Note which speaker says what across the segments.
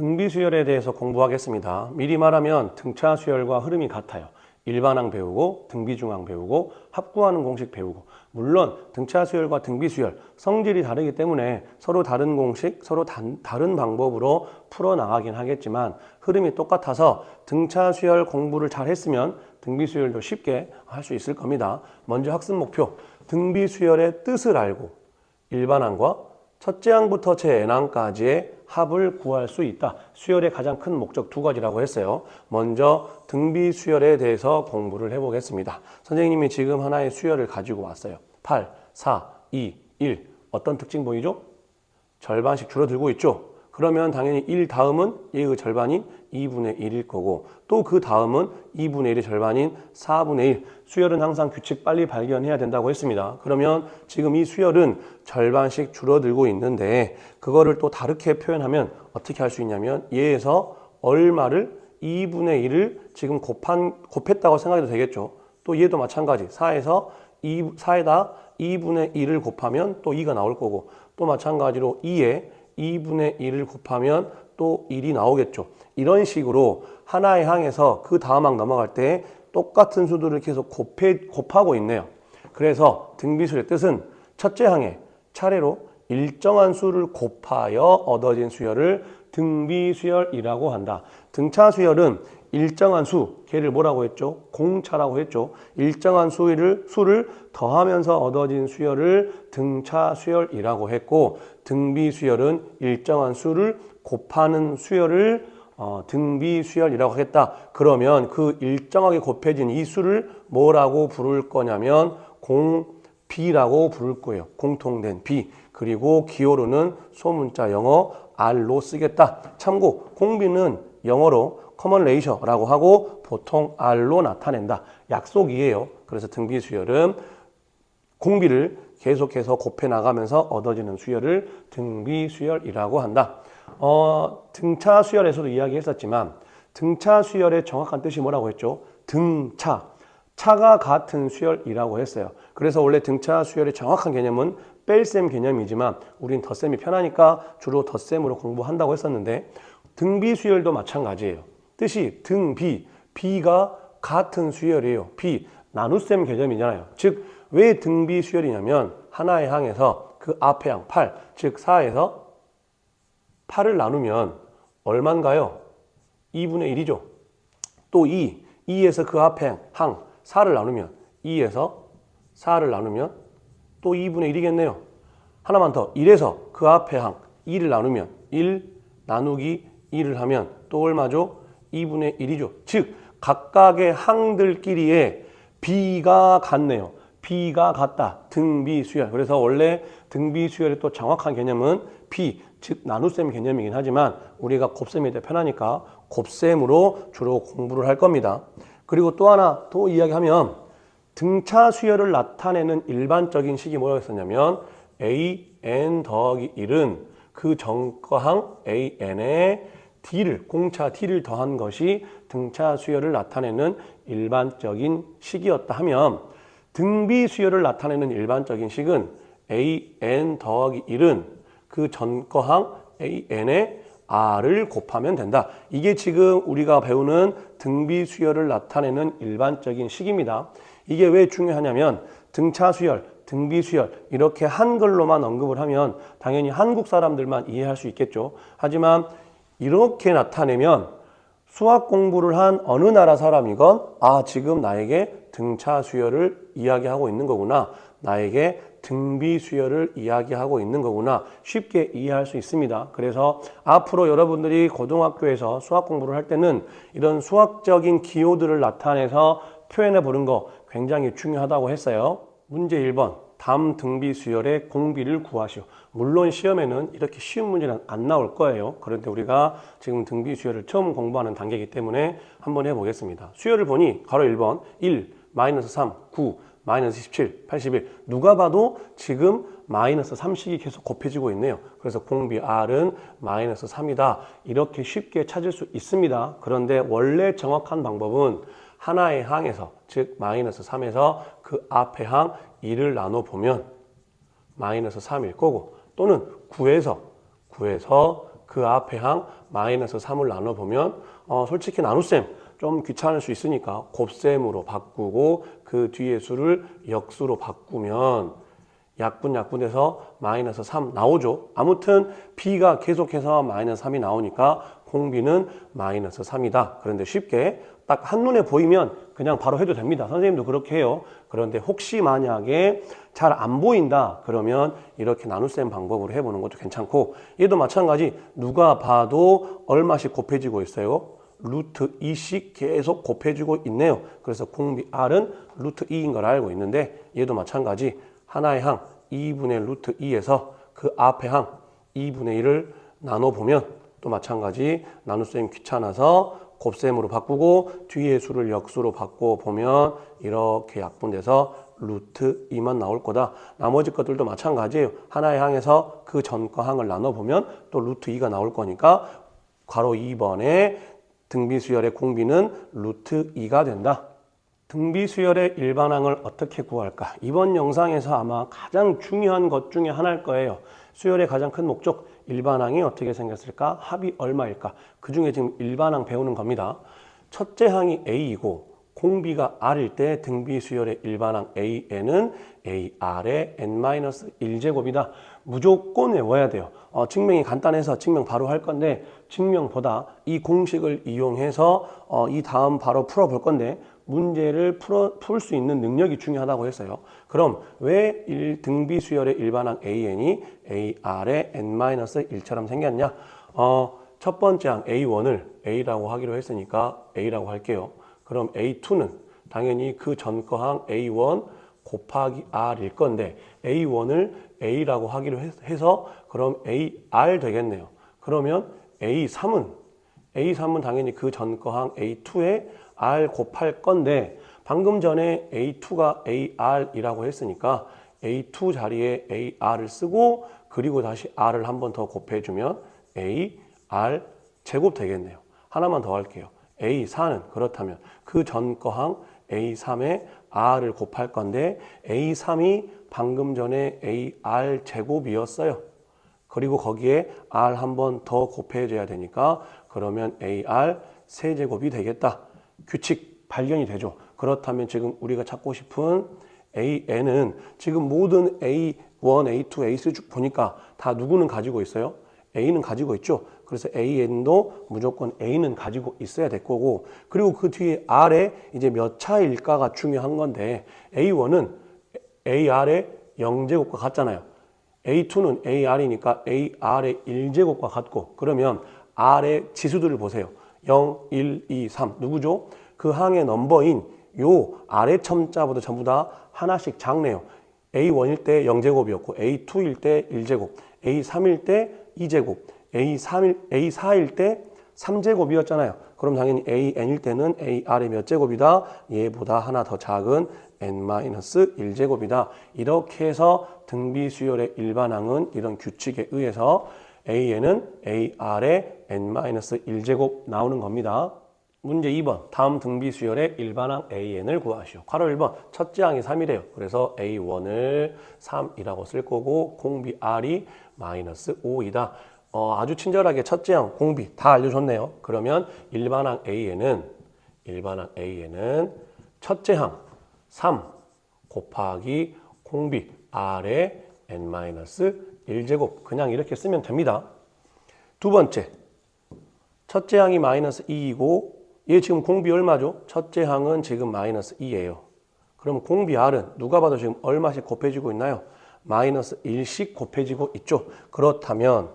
Speaker 1: 등비수열에 대해서 공부하겠습니다. 미리 말하면 등차 수열과 흐름이 같아요. 일반항 배우고 등비중항 배우고 합구하는 공식 배우고, 물론 등차 수열과 등비수열 성질이 다르기 때문에 서로 다른 공식, 서로 다른 방법으로 풀어나가긴 하겠지만 흐름이 똑같아서 등차 수열 공부를 잘 했으면 등비수열도 쉽게 할 수 있을 겁니다. 먼저 학습 목표, 등비수열의 뜻을 알고 일반항과 첫째 항부터 제 n항까지의 합을 구할 수 있다. 수열의 가장 큰 목적 두 가지라고 했어요. 먼저 등비수열에 대해서 공부를 해보겠습니다. 선생님이 지금 하나의 수열을 가지고 왔어요. 8, 4, 2, 1. 어떤 특징 보이죠? 절반씩 줄어들고 있죠? 그러면 당연히 1 다음은 얘의 절반인 2분의 1일 거고, 또 그 다음은 2분의 1의 절반인 4분의 1. 수열은 항상 규칙 빨리 발견해야 된다고 했습니다. 그러면 지금 이 수열은 절반씩 줄어들고 있는데, 그거를 또 다르게 표현하면 어떻게 할 수 있냐면, 얘에서 얼마를 2분의 1을 지금 곱했다고 생각해도 되겠죠. 또 얘도 마찬가지. 4에다 2분의 1을 곱하면 또 2가 나올 거고, 또 마찬가지로 2에 2분의 1을 곱하면 또 1이 나오겠죠. 이런 식으로 하나의 항에서 그 다음 항 넘어갈 때 똑같은 수들을 계속 곱하고 있네요. 그래서 등비수열의 뜻은 첫째 항에 차례로 일정한 수를 곱하여 얻어진 수열을 등비수열이라고 한다. 등차 수열은 일정한 수, 걔를 뭐라고 했죠? 공차라고 했죠. 일정한 수를 더하면서 얻어진 수열을 등차 수열이라고 했고, 등비수열은 일정한 수를 곱하는 수열을 등비수열이라고 하겠다. 그러면 그 일정하게 곱해진 이 수를 뭐라고 부를 거냐면 공비라고 부를 거예요. 공통된 비. 그리고 기호로는 소문자 영어 R로 쓰겠다. 참고 공비는 영어로 커먼 레이셔라고 하고 보통 R로 나타낸다. 약속이에요. 그래서 등비수열은 공비를 계속해서 곱해 나가면서 얻어지는 수열을 등비수열이라고 한다. 등차 수열에서도 이야기했었지만 등차 수열의 정확한 뜻이 뭐라고 했죠? 등차, 차가 같은 수열이라고 했어요. 그래서 원래 등차 수열의 정확한 개념은 뺄셈 개념이지만 우린 덧셈이 편하니까 주로 덧셈으로 공부한다고 했었는데, 등비수열도 마찬가지예요. 뜻이 등비, 비가 같은 수열이에요. 비, 나눗셈 개념이잖아요. 즉, 왜 등비수열이냐면 하나의 항에서 그 앞의 항 8, 즉 4에서 8을 나누면 얼마인가요? 2분의 1이죠. 또 2에서 그 앞에 항 4를 나누면 2에서 4를 나누면 또 2분의 1이겠네요. 하나만 더, 1에서 그 앞에 항 2를 나누면 1 나누기 2를 하면 또 얼마죠? 2분의 1이죠. 즉 각각의 항들끼리의 비가 같네요. 비가 같다. 등비수열. 그래서 원래 등비수열의 또 정확한 개념은 비, 즉 나눗셈 개념이긴 하지만 우리가 곱셈이 더 편하니까 곱셈으로 주로 공부를 할 겁니다. 그리고 또 하나 더 이야기하면 등차 수열을 나타내는 일반적인 식이 뭐였었냐면 an 더하기 1은 그 전거항 an에 d를, 공차 d를 더한 것이 등차 수열을 나타내는 일반적인 식이었다 하면, 등비수열을 나타내는 일반적인 식은 an 더하기 1은 그 전거항 an에 r을 곱하면 된다. 이게 지금 우리가 배우는 등비수열을 나타내는 일반적인 식입니다. 이게 왜 중요하냐면 등차수열, 등비수열 이렇게 한글로만 언급을 하면 당연히 한국 사람들만 이해할 수 있겠죠. 하지만 이렇게 나타내면 수학 공부를 한 어느 나라 사람이건 지금 나에게 등차 수열을 이야기하고 있는 거구나, 나에게 등비 수열을 이야기하고 있는 거구나 쉽게 이해할 수 있습니다. 그래서 앞으로 여러분들이 고등학교에서 수학 공부를 할 때는 이런 수학적인 기호들을 나타내서 표현해 보는 거 굉장히 중요하다고 했어요. 문제 1번. 담 등비 수열의 공비를 구하시오. 물론 시험에는 이렇게 쉬운 문제는 안 나올 거예요. 그런데 우리가 지금 등비 수열을 처음 공부하는 단계이기 때문에 한번 해보겠습니다. 수열을 보니 가로 1번 1, 마이너스 3, 9, 마이너스 17, 81. 누가 봐도 지금 마이너스 3씩이 계속 곱해지고 있네요. 그래서 공비 R은 마이너스 3이다. 이렇게 쉽게 찾을 수 있습니다. 그런데 원래 정확한 방법은 하나의 항에서, 즉 마이너스 3에서 그 앞의 항 2를 나눠보면 마이너스 3일 거고, 또는 9에서 그 앞에 항 마이너스 3을 나눠보면 솔직히 나눗셈 좀 귀찮을 수 있으니까 곱셈으로 바꾸고 그 뒤에 수를 역수로 바꾸면 약분해서 마이너스 3 나오죠. 아무튼 B가 계속해서 마이너스 3이 나오니까 공비는 마이너스 3이다. 그런데 쉽게 딱 한눈에 보이면 그냥 바로 해도 됩니다. 선생님도 그렇게 해요. 그런데 혹시 만약에 잘 안 보인다 그러면 이렇게 나눗셈 방법으로 해보는 것도 괜찮고, 얘도 마찬가지 누가 봐도 얼마씩 곱해지고 있어요? 루트 2씩 계속 곱해지고 있네요. 그래서 공비 R은 루트 2인 걸 알고 있는데, 얘도 마찬가지 하나의 항 2분의 루트 2에서 그 앞의 항 2분의 1을 나눠보면 또 마찬가지 나눗셈 귀찮아서 곱셈으로 바꾸고 뒤에 수를 역수로 바꿔보면 이렇게 약분돼서 루트 2만 나올 거다. 나머지 것들도 마찬가지예요. 하나의 항에서 그 전과 항을 나눠보면 또 루트 2가 나올 거니까 괄호 2번에 등비수열의 공비는 루트 2가 된다. 등비수열의 일반항을 어떻게 구할까? 이번 영상에서 아마 가장 중요한 것 중에 하나일 거예요. 수열의 가장 큰 목적, 일반항이 어떻게 생겼을까? 합이 얼마일까? 그 중에 지금 일반항 배우는 겁니다. 첫째 항이 A이고 공비가 R일 때 등비수열의 일반항 AN은 AR의 N-1제곱이다. 무조건 외워야 돼요. 증명이 간단해서 증명 바로 할 건데, 증명보다 이 공식을 이용해서 이 다음 바로 풀어볼 건데, 문제를 풀 수 있는 능력이 중요하다고 했어요. 그럼 왜 등비수열의 일반항 AN이 AR의 N-1처럼 생겼냐? 첫 번째 항 A1을 A라고 하기로 했으니까 A라고 할게요. 그럼 A2는 당연히 그 전거항 A1 곱하기 R일 건데, A1을 A라고 하기로 해서 그럼 AR 되겠네요. 그러면 A3은 당연히 그 전거항 A2에 R 곱할 건데, 방금 전에 A2가 AR이라고 했으니까 A2 자리에 AR을 쓰고 그리고 다시 R을 한 번 더 곱해주면 AR 제곱 되겠네요. 하나만 더 할게요. A4는 그렇다면 그 전거항 A3에 R을 곱할 건데, A3이 방금 전에 AR 제곱이었어요. 그리고 거기에 R 한 번 더 곱해줘야 되니까 그러면 AR 세제곱이 되겠다. 규칙 발견이 되죠. 그렇다면 지금 우리가 찾고 싶은 AN은 지금 모든 A1, A2, A3 쭉 보니까 다 누구는 가지고 있어요? A는 가지고 있죠. 그래서 AN도 무조건 A는 가지고 있어야 될 거고, 그리고 그 뒤에 R에 이제 몇 차일까가 중요한 건데, A1은 AR의 0제곱과 같잖아요. A2는 AR이니까 AR의 1제곱과 같고, 그러면 R의 지수들을 보세요. 0, 1, 2, 3 누구죠? 그 항의 넘버인 요 아래 첨자보다 전부 다 하나씩 작네요. A1일 때 0제곱이었고 A2일 때 1제곱, A3일 때 2제곱, A4일 때 3제곱이었잖아요. 그럼 당연히 AN일 때는 AR의 몇 제곱이다? 얘보다 하나 더 작은 N-1제곱이다. 이렇게 해서 등비수열의 일반항은 이런 규칙에 의해서 AN은 AR의 N-1제곱 나오는 겁니다. 문제 2번, 다음 등비수열의 일반항 AN을 구하시오. 괄호 1번, 첫째 항이 3이래요. 그래서 A1을 3이라고 쓸 거고 공비 R이 마이너스 5이다. 아주 친절하게 첫째 항, 공비 다 알려줬네요. 그러면 일반항 AN은 첫째 항 3 곱하기 공비 R의 N-1제곱, 그냥 이렇게 쓰면 됩니다. 두 번째, 첫째 항이 마이너스 2이고 얘 지금 공비 얼마죠? 첫째 항은 지금 마이너스 2예요. 그럼 공비 R은 누가 봐도 지금 얼마씩 곱해지고 있나요? 마이너스 1씩 곱해지고 있죠. 그렇다면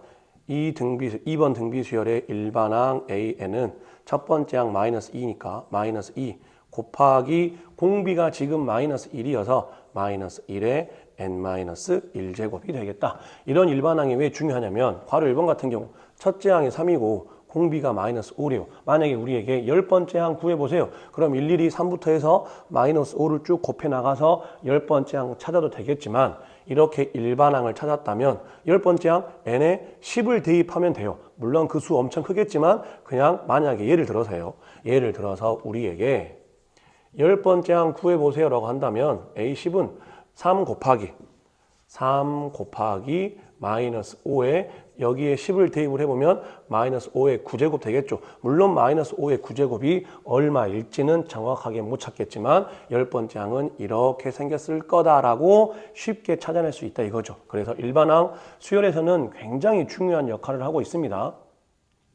Speaker 1: 이 2번 등비수열의 일반항 AN은 첫 번째 항 마이너스 2니까 마이너스 2 곱하기 공비가 지금 마이너스 1이어서 마이너스 1의 N-1제곱이 되겠다. 이런 일반항이 왜 중요하냐면 괄호 1번 같은 경우 첫째 항이 3이고 공비가 마이너스 5래요. 만약에 우리에게 10번째 항 구해보세요. 그럼 일일이 3부터 해서 마이너스 5를 쭉 곱해 나가서 10번째 항 찾아도 되겠지만, 이렇게 일반항을 찾았다면 10번째 항 n에 10을 대입하면 돼요. 물론 그 수 엄청 크겠지만 그냥 만약에 예를 들어서 우리에게 10번째 항 구해보세요 라고 한다면 A10은 3 곱하기 마이너스 5의 여기에 10을 대입을 해보면 마이너스 5의 9제곱 되겠죠. 물론 마이너스 5의 9제곱이 얼마일지는 정확하게 못 찾겠지만 10번째 항은 이렇게 생겼을 거다라고 쉽게 찾아낼 수 있다 이거죠. 그래서 일반항 수열에서는 굉장히 중요한 역할을 하고 있습니다.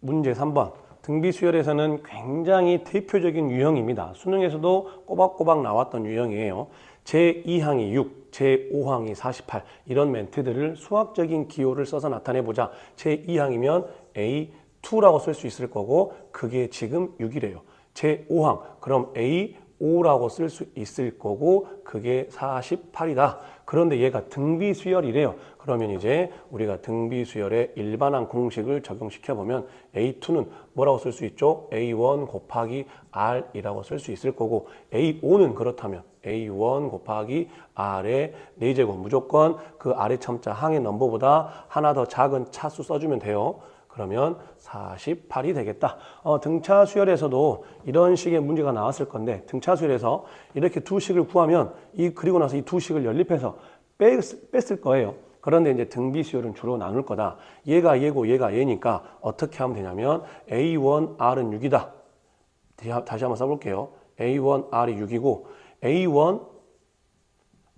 Speaker 1: 문제 3번. 등비수열에서는 굉장히 대표적인 유형입니다. 수능에서도 꼬박꼬박 나왔던 유형이에요. 제2항이 6, 제5항이 48 이런 멘트들을 수학적인 기호를 써서 나타내보자. 제2항이면 A2라고 쓸 수 있을 거고 그게 지금 6이래요. 제5항 그럼 A5라고 쓸 수 있을 거고 그게 48이다. 그런데 얘가 등비수열이래요. 그러면 이제 우리가 등비수열의 일반항 공식을 적용시켜보면 A2는 뭐라고 쓸 수 있죠? A1 곱하기 R이라고 쓸 수 있을 거고 A5는 그렇다면 A1 곱하기 R의 4제곱 무조건 그 아래 첨자 항의 넘버보다 하나 더 작은 차수 써주면 돼요. 그러면 48이 되겠다. 등차 수열에서도 이런 식의 문제가 나왔을 건데 등차 수열에서 이렇게 두 식을 구하면 그리고 나서 이 두 식을 연립해서 뺐을 거예요. 그런데 이제 등비 수열은 주로 나눌 거다. 얘가 얘고 얘가 얘니까 어떻게 하면 되냐면 A1 R은 6이다. 다시 한번 써볼게요. A1 R이 6이고 A1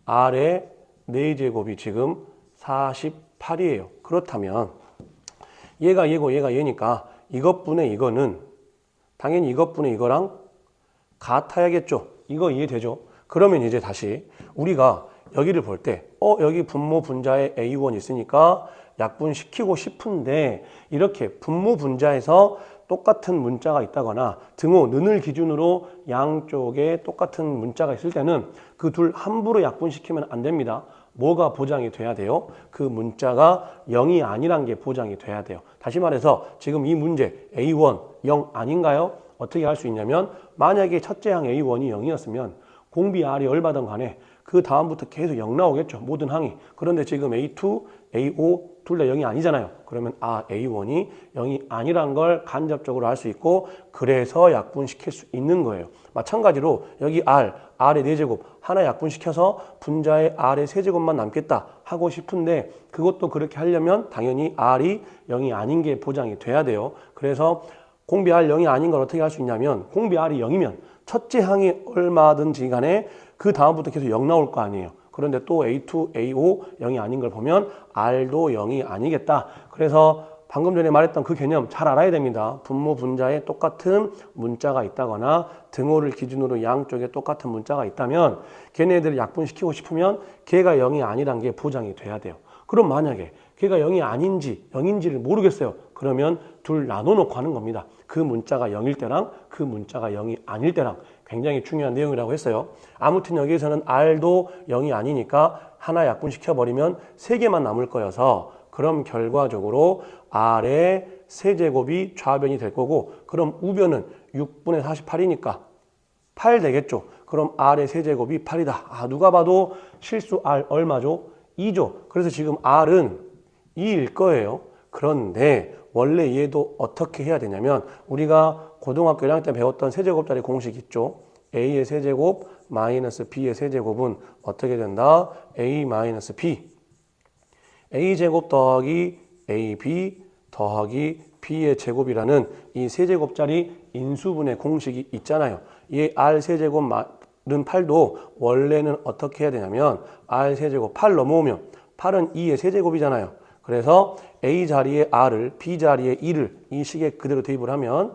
Speaker 1: R의 4제곱이 지금 48이에요. 그렇다면 얘가 얘고 얘가 얘니까 이것분의 이거는 당연히 이것분의 이거랑 같아야겠죠. 이거 이해되죠? 그러면 이제 다시 우리가 여기를 볼 때 여기 분모 분자에 A1 있으니까 약분시키고 싶은데 이렇게 분모 분자에서 똑같은 문자가 있다거나 등호, 는을 기준으로 양쪽에 똑같은 문자가 있을 때는 그 둘 함부로 약분시키면 안 됩니다. 뭐가 보장이 돼야 돼요? 그 문자가 0이 아니란 게 보장이 돼야 돼요. 다시 말해서 지금 이 문제 A1 0 아닌가요? 어떻게 할 수 있냐면 만약에 첫째 항 A1이 0이었으면 공비 R이 얼마든 간에 그 다음부터 계속 0 나오겠죠. 모든 항이. 그런데 지금 A2, A5 둘 다 0이 아니잖아요. 그러면 A1이 0이 아니란 걸 간접적으로 알 수 있고 그래서 약분시킬 수 있는 거예요. 마찬가지로 여기 R의 4제곱 하나 약분시켜서 분자에 R의 3제곱만 남겠다 하고 싶은데 그것도 그렇게 하려면 당연히 R이 0이 아닌 게 보장이 돼야 돼요. 그래서 공비 R 0이 아닌 걸 어떻게 할 수 있냐면 공비 R이 0이면 첫째 항이 얼마든지 간에 그 다음부터 계속 0 나올 거 아니에요. 그런데 또 A2, A5 0이 아닌 걸 보면 R도 0이 아니겠다. 그래서 방금 전에 말했던 그 개념 잘 알아야 됩니다. 분모 분자에 똑같은 문자가 있다거나 등호를 기준으로 양쪽에 똑같은 문자가 있다면 걔네들을 약분시키고 싶으면 걔가 0이 아니란 게 보장이 돼야 돼요. 그럼 만약에 걔가 0이 아닌지 0인지를 모르겠어요. 그러면 둘 나눠놓고 하는 겁니다. 그 문자가 0일 때랑 그 문자가 0이 아닐 때랑 굉장히 중요한 내용이라고 했어요. 아무튼 여기에서는 R도 0이 아니니까 하나 약분시켜버리면 3개만 남을 거여서 그럼 결과적으로 R의 세제곱이 좌변이 될 거고 그럼 우변은 6분의 48이니까 8 되겠죠. 그럼 R의 세제곱이 8이다. 누가 봐도 실수 R 얼마죠? 2죠. 그래서 지금 R은 2일 거예요. 그런데 원래 얘도 어떻게 해야 되냐면 우리가 고등학교 1학년 때 배웠던 세제곱짜리 공식 있죠. A의 세제곱 마이너스 B의 세제곱은 어떻게 된다? A 마이너스 B A제곱 더하기 AB 더하기 B의 제곱이라는 이 세제곱짜리 인수분해 공식이 있잖아요. 이 R 세제곱은 8도 원래는 어떻게 해야 되냐면 R 세제곱 8 넘어오면 8은 2의 세제곱이잖아요. 그래서 A 자리에 R을 B 자리에 2를 이 식에 그대로 대입을 하면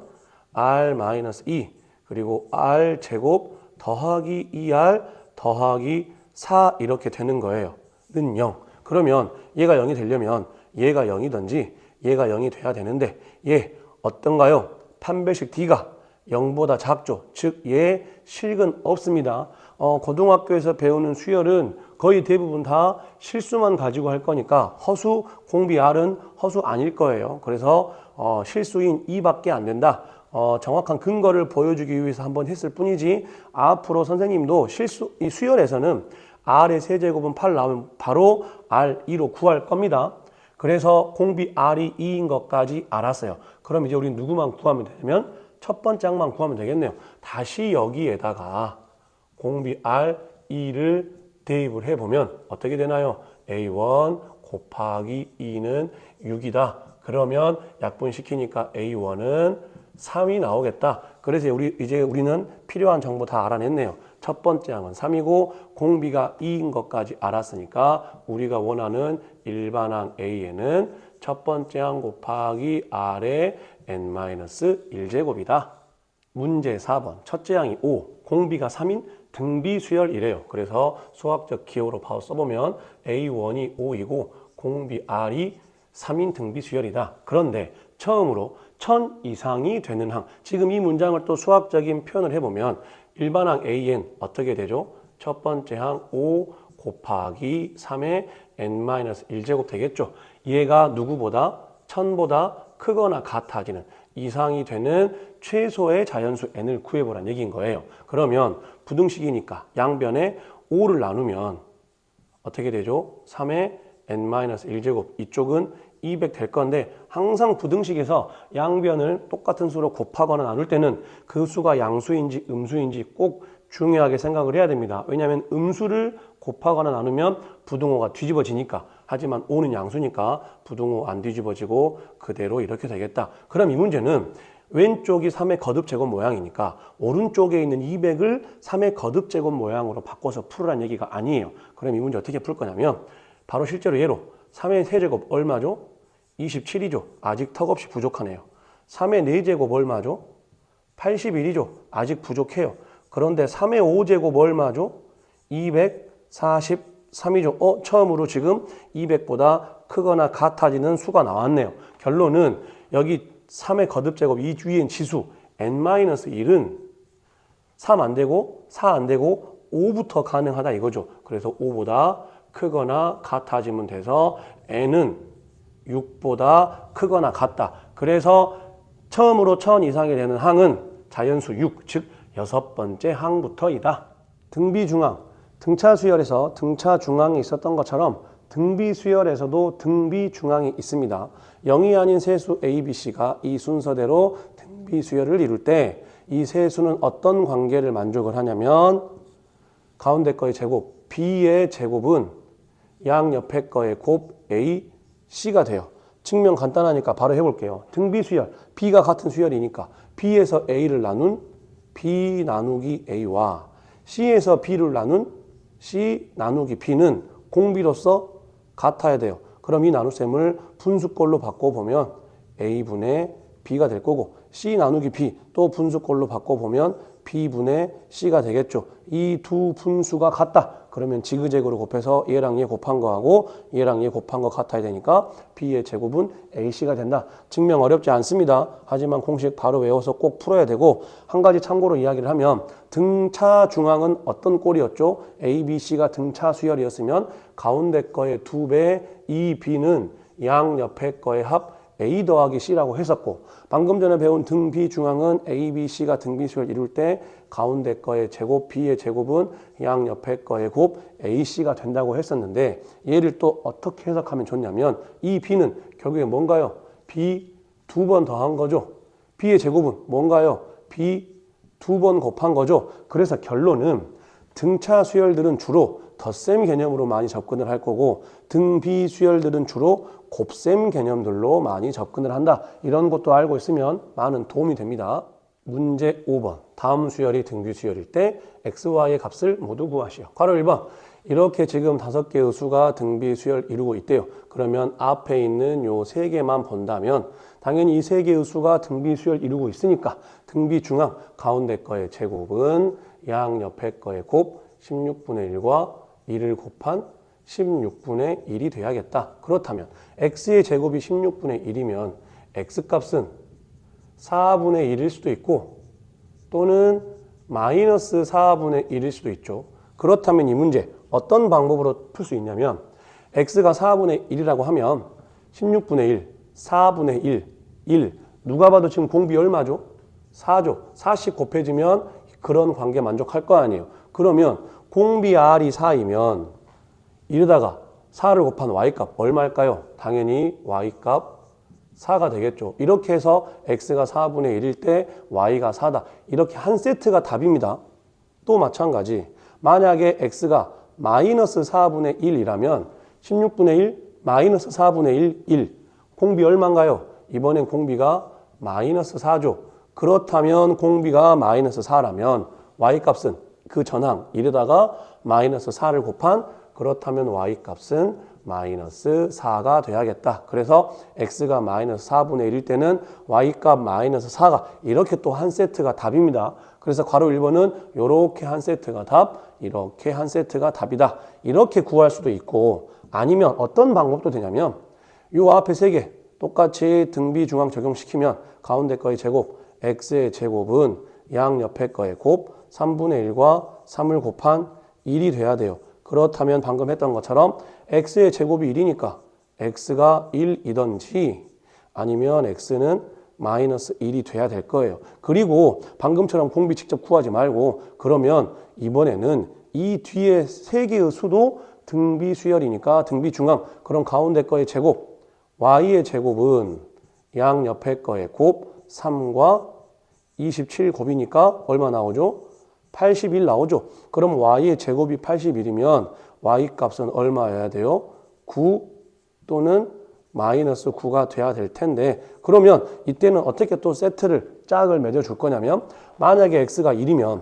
Speaker 1: R-2 그리고 R 제곱 더하기 2R 더하기 4 이렇게 되는 거예요. 는 0. 그러면 얘가 0이 되려면 얘가 0이든지 얘가 0이 돼야 되는데 얘 어떤가요? 판별식 D가 0보다 작죠. 즉 얘 실근 없습니다. 고등학교에서 배우는 수열은 거의 대부분 다 실수만 가지고 할 거니까 허수, 공비 R은 허수 아닐 거예요. 그래서 실수인 2밖에 안 된다. 정확한 근거를 보여주기 위해서 한번 했을 뿐이지 앞으로 선생님도 이 수열에서는 R의 세제곱은 8 나오면 바로 R2로 구할 겁니다. 그래서 공비 R이 2인 것까지 알았어요. 그럼 이제 우리 누구만 구하면 되냐면 첫 번째 항만 구하면 되겠네요. 다시 여기에다가 공비 R2를 대입을 해보면 어떻게 되나요? A1 곱하기 2는 6이다. 그러면 약분시키니까 A1은 3이 나오겠다. 그래서 이제 우리는 필요한 정보 다 알아냈네요. 첫 번째 항은 3이고 공비가 2인 것까지 알았으니까 우리가 원하는 일반항 A에는 첫 번째 항 곱하기 R의 n-1제곱이다. 문제 4번 첫째 항이 5, 공비가 3인 등비수열이래요. 그래서 수학적 기호로 바로 써보면 A1이 5이고 공비 R이 3인 등비수열이다. 그런데 처음으로 1000 이상이 되는 항, 지금 이 문장을 또 수학적인 표현을 해보면 일반항 AN 어떻게 되죠? 첫 번째 항 5 곱하기 3의 n-1제곱 되겠죠. 얘가 누구보다 1000보다 크거나 같아지는 이상이 되는 최소의 자연수 n을 구해보란 얘기인 거예요. 그러면 부등식이니까 양변에 5를 나누면 어떻게 되죠? 3의 n-1제곱, 이쪽은 200 될 건데 항상 부등식에서 양변을 똑같은 수로 곱하거나 나눌 때는 그 수가 양수인지 음수인지 꼭 중요하게 생각을 해야 됩니다. 왜냐하면 음수를 곱하거나 나누면 부등호가 뒤집어지니까. 하지만 5는 양수니까 부등호 안 뒤집어지고 그대로 이렇게 되겠다. 그럼 이 문제는 왼쪽이 3의 거듭제곱 모양이니까 오른쪽에 있는 200을 3의 거듭제곱 모양으로 바꿔서 풀으란 얘기가 아니에요. 그럼 이 문제 어떻게 풀 거냐면 바로 실제로 얘로 3의 세제곱 얼마죠? 27이죠. 아직 턱없이 부족하네요. 3의 4제곱 얼마죠? 81이죠. 아직 부족해요. 그런데 3의 5제곱 얼마죠? 243이죠. 처음으로 지금 200보다 크거나 같아지는 수가 나왔네요. 결론은 여기 3의 거듭제곱 이 위엔 지수 n-1은 3 안 되고 4 안 되고 5부터 가능하다 이거죠. 그래서 5보다 크거나 같아지면 돼서 n은 6보다 크거나 같다. 그래서 처음으로 1000 이상이 되는 항은 자연수 6, 즉 6번째 항부터이다. 등비중항, 등차수열에서 등차중항이 있었던 것처럼 등비수열에서도 등비중항이 있습니다. 0이 아닌 세수 A, B, C가 이 순서대로 등비수열을 이룰 때 이 세수는 어떤 관계를 만족을 하냐면 가운데 거의 제곱, B의 제곱은 양옆에 거의 곱 A, C가 돼요. 증명 간단하니까 바로 해볼게요. 등비수열, B가 같은 수열이니까 B에서 A를 나눈 B 나누기 A와 C에서 B를 나눈 C 나누기 B는 공비로서 같아야 돼요. 그럼 이 나눗셈을 분수꼴로 바꿔보면 A분의 B가 될 거고 C 나누기 B 또 분수꼴로 바꿔보면 B분의 C가 되겠죠. 이 두 분수가 같다. 그러면 지그재그로 곱해서 얘랑 얘 곱한 거하고 얘랑 얘 곱한 거 같아야 되니까 B의 제곱은 AC가 된다. 증명 어렵지 않습니다. 하지만 공식 바로 외워서 꼭 풀어야 되고 한 가지 참고로 이야기를 하면 등차 중앙은 어떤 꼴이었죠? A, B, C가 등차 수열이었으면 가운데 거의 2배 이 B는 양 옆에 거의 합 A 더하기 C라고 했었고 방금 전에 배운 등비 중앙은 A, B, C가 등비수열 이룰 때 가운데 거의 제곱 B의 제곱은 양 옆에 거의 곱 AC가 된다고 했었는데 얘를 또 어떻게 해석하면 좋냐면 이 B는 결국에 뭔가요? B 2번 더한 거죠. B의 제곱은 뭔가요? B 2번 곱한 거죠. 그래서 결론은 등차 수열들은 주로 덧셈 개념으로 많이 접근을 할 거고 등비 수열들은 주로 곱셈 개념들로 많이 접근을 한다. 이런 것도 알고 있으면 많은 도움이 됩니다. 문제 5번. 다음 수열이 등비 수열일 때 x, y의 값을 모두 구하시오. 괄호 1번. 이렇게 지금 5개의 수가 등비 수열 이루고 있대요. 그러면 앞에 있는 요 3개만 본다면 당연히 이 3개의 수가 등비 수열 이루고 있으니까 등비 중앙 가운데 거의 제곱은 양 옆에 거의 곱 16분의 1과 2를 곱한 16분의 1이 돼야겠다. 그렇다면 x의 제곱이 16분의 1이면 x값은 4분의 1일 수도 있고 또는 마이너스 4분의 1일 수도 있죠. 그렇다면 이 문제 어떤 방법으로 풀 수 있냐면 x가 4분의 1이라고 하면 16분의 1, 4분의 1 누가 봐도 지금 공비 얼마죠? 4죠. 4씩 곱해지면 그런 관계 만족할 거 아니에요. 그러면 공비 R이 4이면 이러다가 4를 곱한 Y값 얼마일까요? 당연히 Y값 4가 되겠죠. 이렇게 해서 X가 4분의 1일 때 Y가 4다. 이렇게 한 세트가 답입니다. 또 마찬가지. 만약에 X가 마이너스 4분의 1이라면 16분의 1 마이너스 4분의 1. 공비 얼마인가요? 이번엔 공비가 마이너스 4죠. 그렇다면 공비가 마이너스 4라면 y값은 그 전항 1에다가 마이너스 4를 곱한 그렇다면 y값은 마이너스 4가 돼야겠다. 그래서 x가 마이너스 4분의 1일 때는 y값 마이너스 4가 이렇게 또 한 세트가 답입니다. 그래서 괄호 1번은 이렇게 한 세트가 답, 이렇게 한 세트가 답이다. 이렇게 구할 수도 있고 아니면 어떤 방법도 되냐면 요 앞에 세 개 똑같이 등비 중앙 적용시키면 가운데 거의 제곱, x의 제곱은 양 옆에 거의 곱 3분의 1과 3을 곱한 1이 돼야 돼요. 그렇다면 방금 했던 것처럼 x의 제곱이 1이니까 x가 1이던지 아니면 x는 마이너스 1이 돼야 될 거예요. 그리고 방금처럼 공비 직접 구하지 말고 그러면 이번에는 이 뒤에 세 개의 수도 등비 수열이니까 등비 중앙 그럼 가운데 거의 제곱 y의 제곱은 양 옆에 거의 곱 3과 27 곱이니까 얼마 나오죠? 81 나오죠. 그럼 y의 제곱이 81이면 y 값은 얼마여야 돼요? 9 또는 마이너스 9가 돼야 될 텐데 그러면 이때는 어떻게 또 세트를 짝을 맺어줄 거냐면 만약에 x가 1이면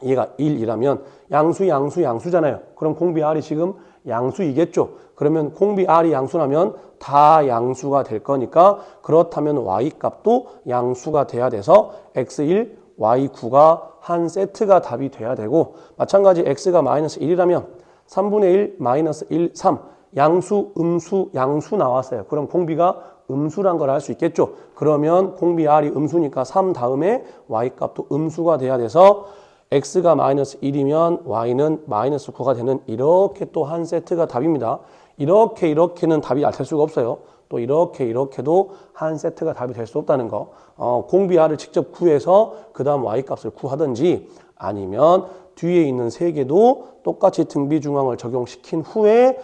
Speaker 1: 얘가 1이라면 양수잖아요. 그럼 공비 r이 지금 양수이겠죠. 그러면 공비 r이 양수라면 다 양수가 될 거니까 그렇다면 y 값도 양수가 돼야 돼서 x1, y9가 한 세트가 답이 돼야 되고 마찬가지 x가 마이너스 1이라면 3분의 1 마이너스 1, 3 양수, 음수, 양수 나왔어요. 그럼 공비가 음수란 걸 알 수 있겠죠. 그러면 공비 r이 음수니까 3 다음에 y 값도 음수가 돼야 돼서 x가 마이너스 1이면 y는 마이너스 9가 되는 이렇게 또 한 세트가 답입니다. 이렇게는 답이 알 수가 없어요. 또 이렇게도 한 세트가 답이 될 수 없다는 거. 공비 r을 직접 구해서 그 다음 y값을 구하든지 아니면 뒤에 있는 세 개도 똑같이 등비 중앙을 적용시킨 후에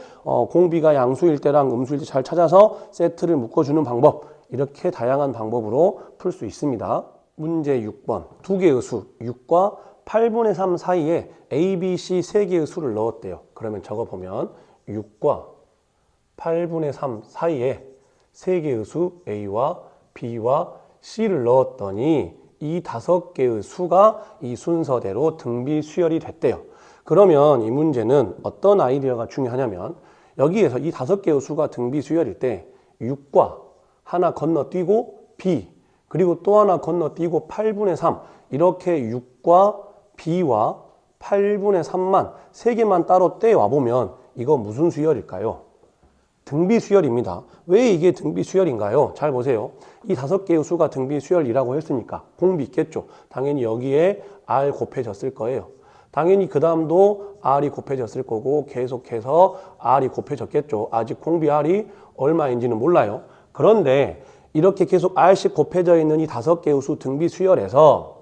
Speaker 1: 공비가 양수일 때랑 음수일 때 잘 찾아서 세트를 묶어주는 방법 이렇게 다양한 방법으로 풀 수 있습니다. 문제 6번 두 개의 수 6과 8분의 3 사이에 A, B, C 세 개의 수를 넣었대요. 그러면 적어보면 6과 8분의 3 사이에 세 개의 수 A와 B와 C를 넣었더니 이 5개의 수가 이 순서대로 등비 수열이 됐대요. 그러면 이 문제는 어떤 아이디어가 중요하냐면 여기에서 이 5개의 수가 등비 수열일 때 6과 하나 건너뛰고 B 그리고 또 하나 건너뛰고 8분의 3 이렇게 6과 B와 8분의 3만 3개만 따로 떼와보면 이거 무슨 수열일까요? 등비 수열입니다. 왜 이게 등비 수열인가요? 잘 보세요. 이 5개의 수가 등비 수열이라고 했으니까 공비 있겠죠. 당연히 여기에 R 곱해졌을 거예요. 당연히 그 다음도 R이 곱해졌을 거고 계속해서 R이 곱해졌겠죠. 아직 공비 R이 얼마인지는 몰라요. 그런데 이렇게 계속 R씩 곱해져 있는 이 5개의 수 등비 수열에서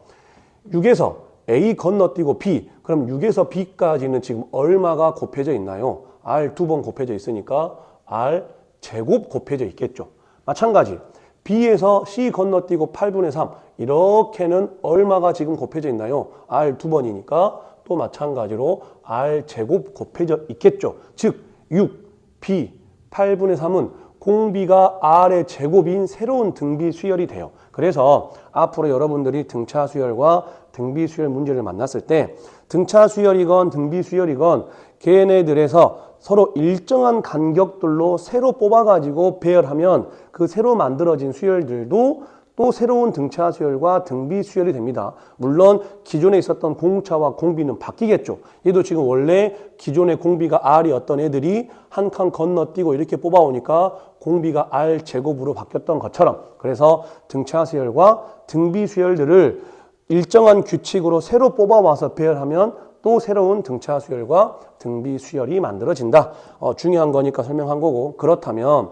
Speaker 1: 6에서 A 건너뛰고 B 그럼 6에서 B까지는 지금 얼마가 곱해져 있나요? R 2번 곱해져 있으니까 R 제곱 곱해져 있겠죠. 마찬가지 B에서 C 건너뛰고 8분의 3 이렇게는 얼마가 지금 곱해져 있나요? R 2번이니까 또 마찬가지로 R 제곱 곱해져 있겠죠. 즉 6, B, 8분의 3은 공비가 R의 제곱인 새로운 등비 수열이 돼요. 그래서 앞으로 여러분들이 등차 수열과 등비 수열 문제를 만났을 때 등차 수열이건 등비 수열이건 걔네들에서 서로 일정한 간격들로 새로 뽑아가지고 배열하면 그 새로 만들어진 수열들도 또 새로운 등차 수열과 등비 수열이 됩니다. 물론 기존에 있었던 공차와 공비는 바뀌겠죠. 얘도 지금 원래 기존의 공비가 R이었던 애들이 한 칸 건너뛰고 이렇게 뽑아오니까 공비가 R 제곱으로 바뀌었던 것처럼 그래서 등차 수열과 등비 수열들을 일정한 규칙으로 새로 뽑아와서 배열하면 또 새로운 등차 수열과 등비 수열이 만들어진다. 중요한 거니까 설명한 거고 그렇다면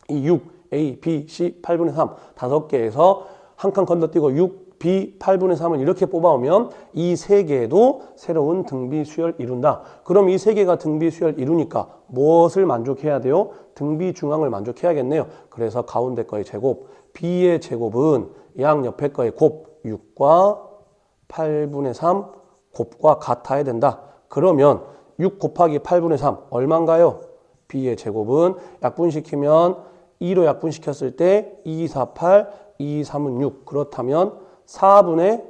Speaker 1: 이 6, A, B, C, 8분의 3 5개에서 한 칸 건너뛰고 6, B, 8분의 3을 이렇게 뽑아오면 이 세 개도 새로운 등비 수열 이룬다. 그럼 이 세 개가 등비 수열 이루니까 무엇을 만족해야 돼요? 등비 중앙을 만족해야겠네요. 그래서 가운데 거의 제곱, B의 제곱은 양 옆에 거의 곱 6과 8분의 3 곱과 같아야 된다. 그러면 6 곱하기 8분의 3 얼마인가요? B의 제곱은 약분시키면 2로 약분시켰을 때 2, 4, 8, 2, 3은 6. 그렇다면 4분의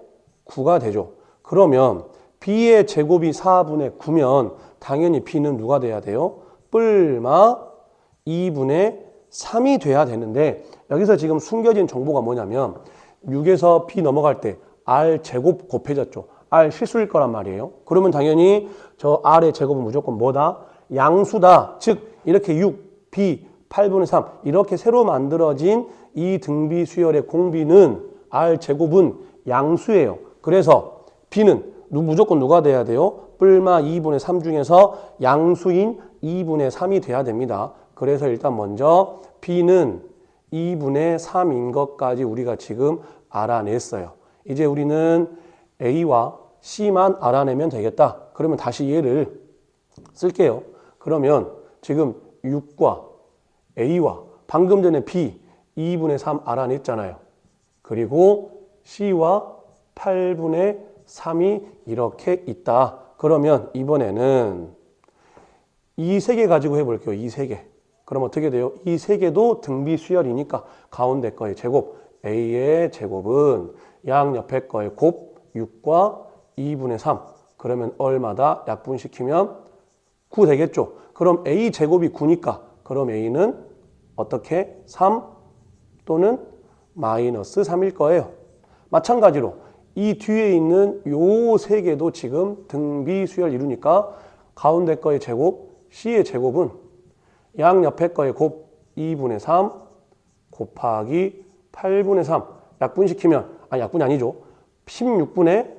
Speaker 1: 9가 되죠. 그러면 B의 제곱이 4분의 9면 당연히 B는 누가 돼야 돼요? 뿔마 2분의 3이 돼야 되는데 여기서 지금 숨겨진 정보가 뭐냐면 6에서 B 넘어갈 때 R 제곱 곱해졌죠. R 실수일 거란 말이에요. 그러면 당연히 저 R의 제곱은 무조건 뭐다? 양수다. 즉 이렇게 6, B, 8분의 3 이렇게 새로 만들어진 이 등비 수열의 공비는 R 제곱은 양수예요. 그래서 B는 무조건 누가 돼야 돼요? 뿔마 2분의 3 중에서 양수인 2분의 3이 돼야 됩니다. 그래서 일단 먼저 B는 2분의 3인 것까지 우리가 지금 알아냈어요. 이제 우리는 A와 C만 알아내면 되겠다. 그러면 다시 얘를 쓸게요. 그러면 지금 6과 A와 방금 전에 B 2분의 3 알아냈잖아요. 그리고 C와 8분의 3이 이렇게 있다. 그러면 이번에는 이 세 개 가지고 해볼게요. 이 세 개. 그럼 어떻게 돼요? 이 세 개도 등비 수열이니까 가운데 거의 제곱 A의 제곱은 양 옆에 거의 곱 6과 2분의 3. 그러면 얼마다 약분시키면 9 되겠죠. 그럼 A 제곱이 9니까 그럼 A는 어떻게? 3 또는 마이너스 3일 거예요. 마찬가지로 이 뒤에 있는 요 세 개도 지금 등비 수열 이루니까 가운데 거의 제곱 C의 제곱은 양 옆에 거의 곱 2분의 3 곱하기 8분의 3 약분시키면 약분이 아니죠. 16분의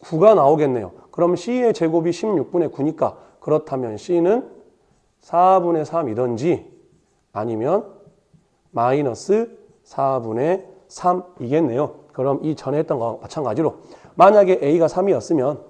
Speaker 1: 9가 나오겠네요. 그럼 C의 제곱이 16분의 9니까 그렇다면 C는 4분의 3이든지 아니면 마이너스 4분의 3이겠네요. 그럼 이 전에 했던 거와 마찬가지로 만약에 A가 3이었으면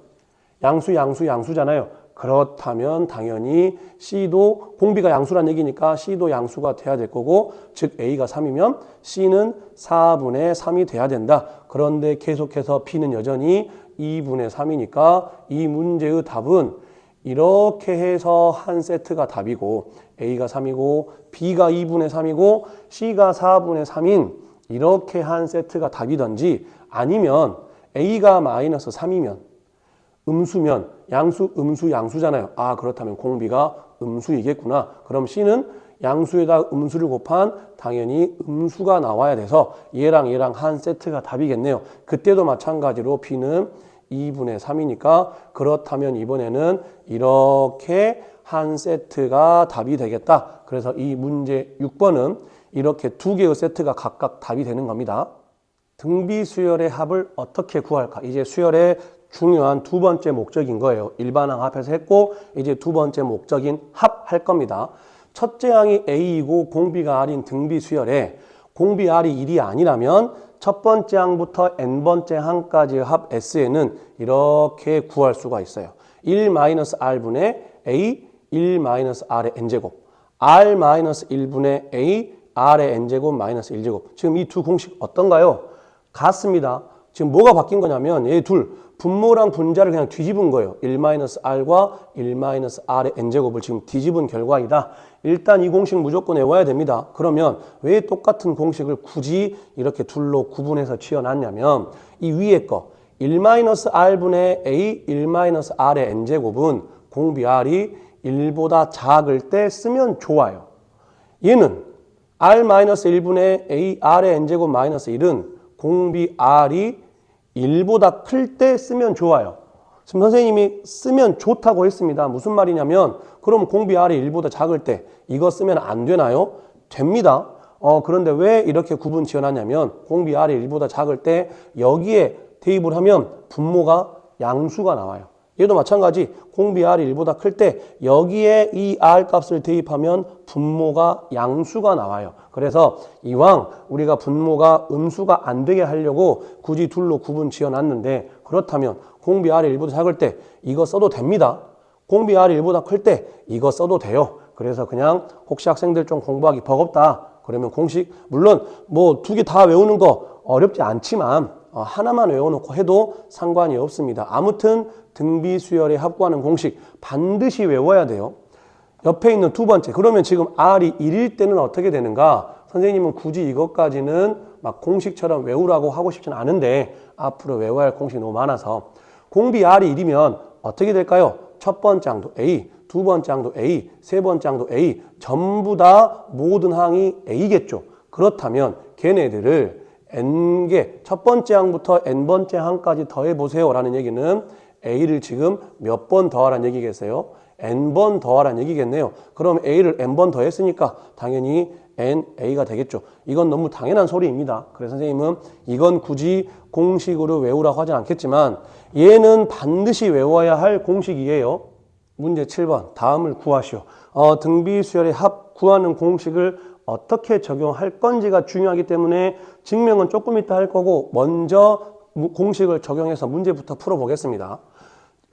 Speaker 1: 양수잖아요. 그렇다면 당연히 C도 공비가 양수란 얘기니까 C도 양수가 돼야 될 거고 즉 A가 3이면 C는 4분의 3이 돼야 된다. 그런데 계속해서 B는 여전히 2분의 3이니까 이 문제의 답은 이렇게 해서 한 세트가 답이고 A가 3이고 B가 2분의 3이고 C가 4분의 3인 이렇게 한 세트가 답이든지 아니면 A가 마이너스 3이면 음수면 양수, 음수, 양수잖아요. 그렇다면 공비가 음수이겠구나. 그럼 C는 양수에다 음수를 곱한 당연히 음수가 나와야 돼서 얘랑 한 세트가 답이겠네요. 그때도 마찬가지로 B는 2분의 3이니까 그렇다면 이번에는 이렇게 한 세트가 답이 되겠다. 그래서 이 문제 6번은 이렇게 두 개의 세트가 각각 답이 되는 겁니다. 등비 수열의 합을 어떻게 구할까? 이제 수열의 중요한 두 번째 목적인 거예요. 일반항 합해서 했고 이제 두 번째 목적인 합 할 겁니다. 첫째 항이 A이고 공비가 R인 등비 수열에 공비 R이 1이 아니라면 첫 번째 항부터 n번째 항까지의 합 S에는 이렇게 구할 수가 있어요. 1-R분의 A 1-R의 n제곱 R-1분의 A R의 n제곱 마이너스 1제곱. 지금 이 두 공식 어떤가요? 같습니다. 지금 뭐가 바뀐 거냐면 얘 둘 분모랑 분자를 그냥 뒤집은 거예요. 1-R과 1-R의 n제곱을 지금 뒤집은 결과이다. 일단 이 공식 무조건 외워야 됩니다. 그러면 왜 똑같은 공식을 굳이 이렇게 둘로 구분해서 지어놨냐면 이 위에 거 1-R분의 A 1-R의 n제곱은 공비 R이 1보다 작을 때 쓰면 좋아요. 얘는 R-1분의 A R의 n제곱 마이너스 1은 공비 R이 1보다 클 때 쓰면 좋아요. 지금 선생님이 쓰면 좋다고 했습니다. 무슨 말이냐면 그럼 공비 R이 1보다 작을 때 이거 쓰면 안 되나요? 됩니다. 그런데 왜 이렇게 구분 지어놨냐면 공비 R이 1보다 작을 때 여기에 대입을 하면 분모가 양수가 나와요. 얘도 마찬가지 공비 R이 1보다 클 때 여기에 이 R 값을 대입하면 분모가 양수가 나와요. 그래서 이왕 우리가 분모가 음수가 안 되게 하려고 굳이 둘로 구분 지어놨는데 그렇다면 공비 R이 1보다 작을 때 이거 써도 됩니다. 공비 R이 1보다 클 때 이거 써도 돼요. 그래서 그냥 혹시 학생들 좀 공부하기 버겁다. 그러면 공식 물론 뭐 두 개 다 외우는 거 어렵지 않지만 하나만 외워놓고 해도 상관이 없습니다. 아무튼 등비 수열의 합구하는 공식 반드시 외워야 돼요. 옆에 있는 두 번째. 그러면 지금 R이 1일 때는 어떻게 되는가? 선생님은 굳이 이것까지는 막 공식처럼 외우라고 하고 싶지는 않은데 앞으로 외워야 할 공식이 너무 많아서 공비 R이 1이면 어떻게 될까요? 첫 번째 항도 A, 두 번째 항도 A, 세 번째 항도 A 전부 다 모든 항이 A겠죠. 그렇다면 걔네들을 N개, 첫 번째 항부터 N번째 항까지 더해보세요 라는 얘기는 A를 지금 몇 번 더하라는 얘기겠어요? N번 더하라는 얘기겠네요. 그럼 A를 N번 더했으니까 당연히 NA가 되겠죠. 이건 너무 당연한 소리입니다. 그래서 선생님은 이건 굳이 공식으로 외우라고 하진 않겠지만 얘는 반드시 외워야 할 공식이에요. 문제 7번 다음을 구하시오. 등비수열의 합 구하는 공식을 어떻게 적용할 건지가 중요하기 때문에 증명은 조금 이따 할 거고 먼저 공식을 적용해서 문제부터 풀어보겠습니다.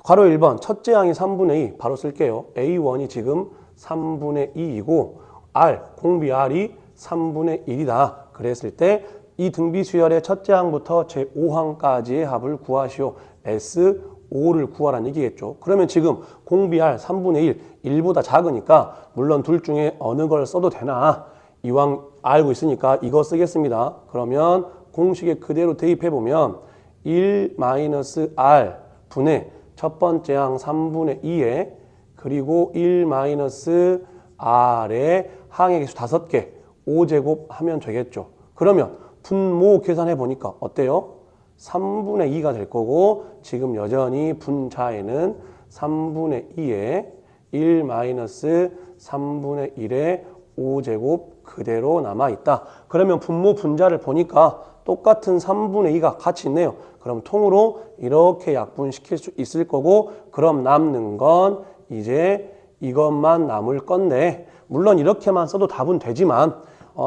Speaker 1: 괄호 1번 첫째 항이 3분의 2 바로 쓸게요. A1이 지금 3분의 2이고 R, 공비 R이 3분의 1이다. 그랬을 때 이 등비수열의 첫째 항부터 제5항까지의 합을 구하시오. S5를 구하라는 얘기겠죠. 그러면 지금 공비 R 3분의 1, 1보다 작으니까 물론 둘 중에 어느 걸 써도 되나 이왕 알고 있으니까 이거 쓰겠습니다. 그러면 공식에 그대로 대입해보면 1-R 분의 첫 번째 항 3분의 2에 그리고 1-R의 항의 개수 5개 5제곱 하면 되겠죠. 그러면 분모 계산해 보니까 어때요? 3분의 2가 될 거고 지금 여전히 분자에는 3분의 2에 1-3분의 1의 5제곱 그대로 남아있다. 그러면 분모 분자를 보니까 똑같은 3분의 2가 같이 있네요. 그럼 통으로 이렇게 약분시킬 수 있을 거고 그럼 남는 건 이제 이것만 남을 건데 물론 이렇게만 써도 답은 되지만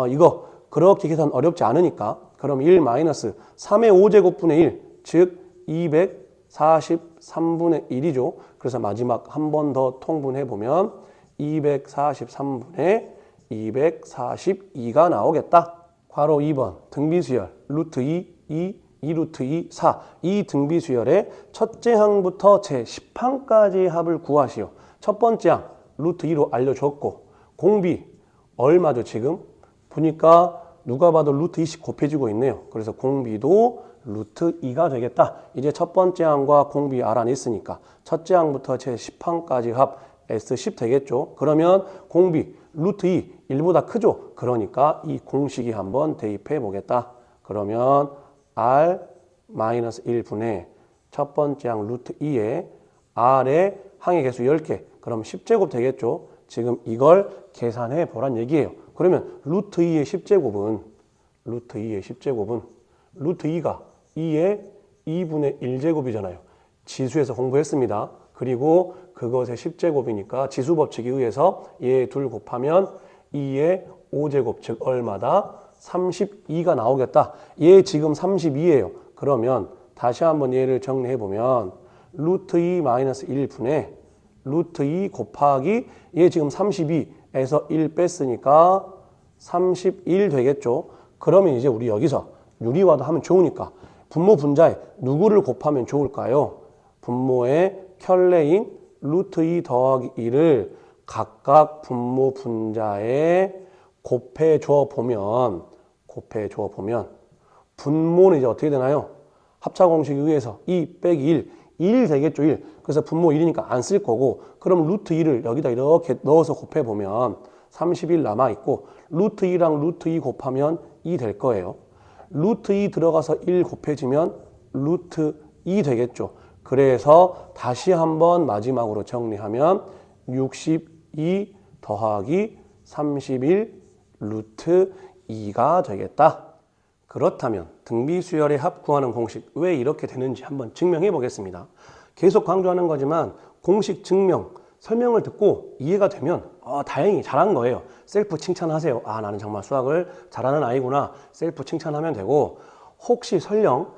Speaker 1: 이거 그렇게 계산 어렵지 않으니까 그럼 1-3의 5제곱분의 1 즉 243분의 1이죠. 그래서 마지막 한 번 더 통분해보면 243분의 242가 나오겠다. 괄호 2번 등비수열 루트 2 루트 2, 4. 이 등비수열의 첫째 항부터 제10항까지의 합을 구하시오. 첫 번째 항 루트 2로 알려줬고 공비 얼마죠 지금? 보니까 누가 봐도 루트 2씩 곱해지고 있네요. 그래서 공비도 루트 2가 되겠다. 이제 첫 번째 항과 공비 알아냈으니까 첫째 항부터 제10항까지 합 S10 되겠죠. 그러면 공비 루트 2, 1보다 크죠. 그러니까 이 공식이 한번 대입해 보겠다. 그러면 R-1분의 첫 번째 항 루트 2에 R의 항의 개수 10개. 그럼 10제곱 되겠죠. 지금 이걸 계산해 보란 얘기예요. 그러면 루트 2의 10제곱은 루트 2가 2의 2분의 1제곱이잖아요. 지수에서 공부했습니다. 그리고 그것의 10제곱이니까 지수법칙에 의해서 얘 둘 곱하면 2의 5제곱 즉 얼마다? 32가 나오겠다. 얘 지금 32예요. 그러면 다시 한번 얘를 정리해보면 루트 2 마이너스 1분의 루트 2 곱하기 얘 지금 32에서 1 뺐으니까 31 되겠죠. 그러면 이제 우리 여기서 유리화도 하면 좋으니까 분모 분자에 누구를 곱하면 좋을까요? 분모의 켤레인 루트 2 더하기 2를 각각 분모 분자에 곱해줘 보면 분모는 이제 어떻게 되나요? 합차 공식에 의해서 2 빼기 1 되겠죠. 1. 그래서 분모 1이니까 안 쓸 거고 그럼 루트 2를 여기다 이렇게 넣어서 곱해보면 31 남아있고 루트 2랑 루트 2 곱하면 2 될 거예요. 루트 2 들어가서 1 곱해지면 루트 2 되겠죠. 그래서 다시 한번 마지막으로 정리하면 62 더하기 31 루트 2가 되겠다. 그렇다면 등비수열의 합 구하는 공식 왜 이렇게 되는지 한번 증명해 보겠습니다. 계속 강조하는 거지만 공식 증명, 설명을 듣고 이해가 되면 다행히 잘한 거예요. 셀프 칭찬하세요. 나는 정말 수학을 잘하는 아이구나. 셀프 칭찬하면 되고 혹시 설령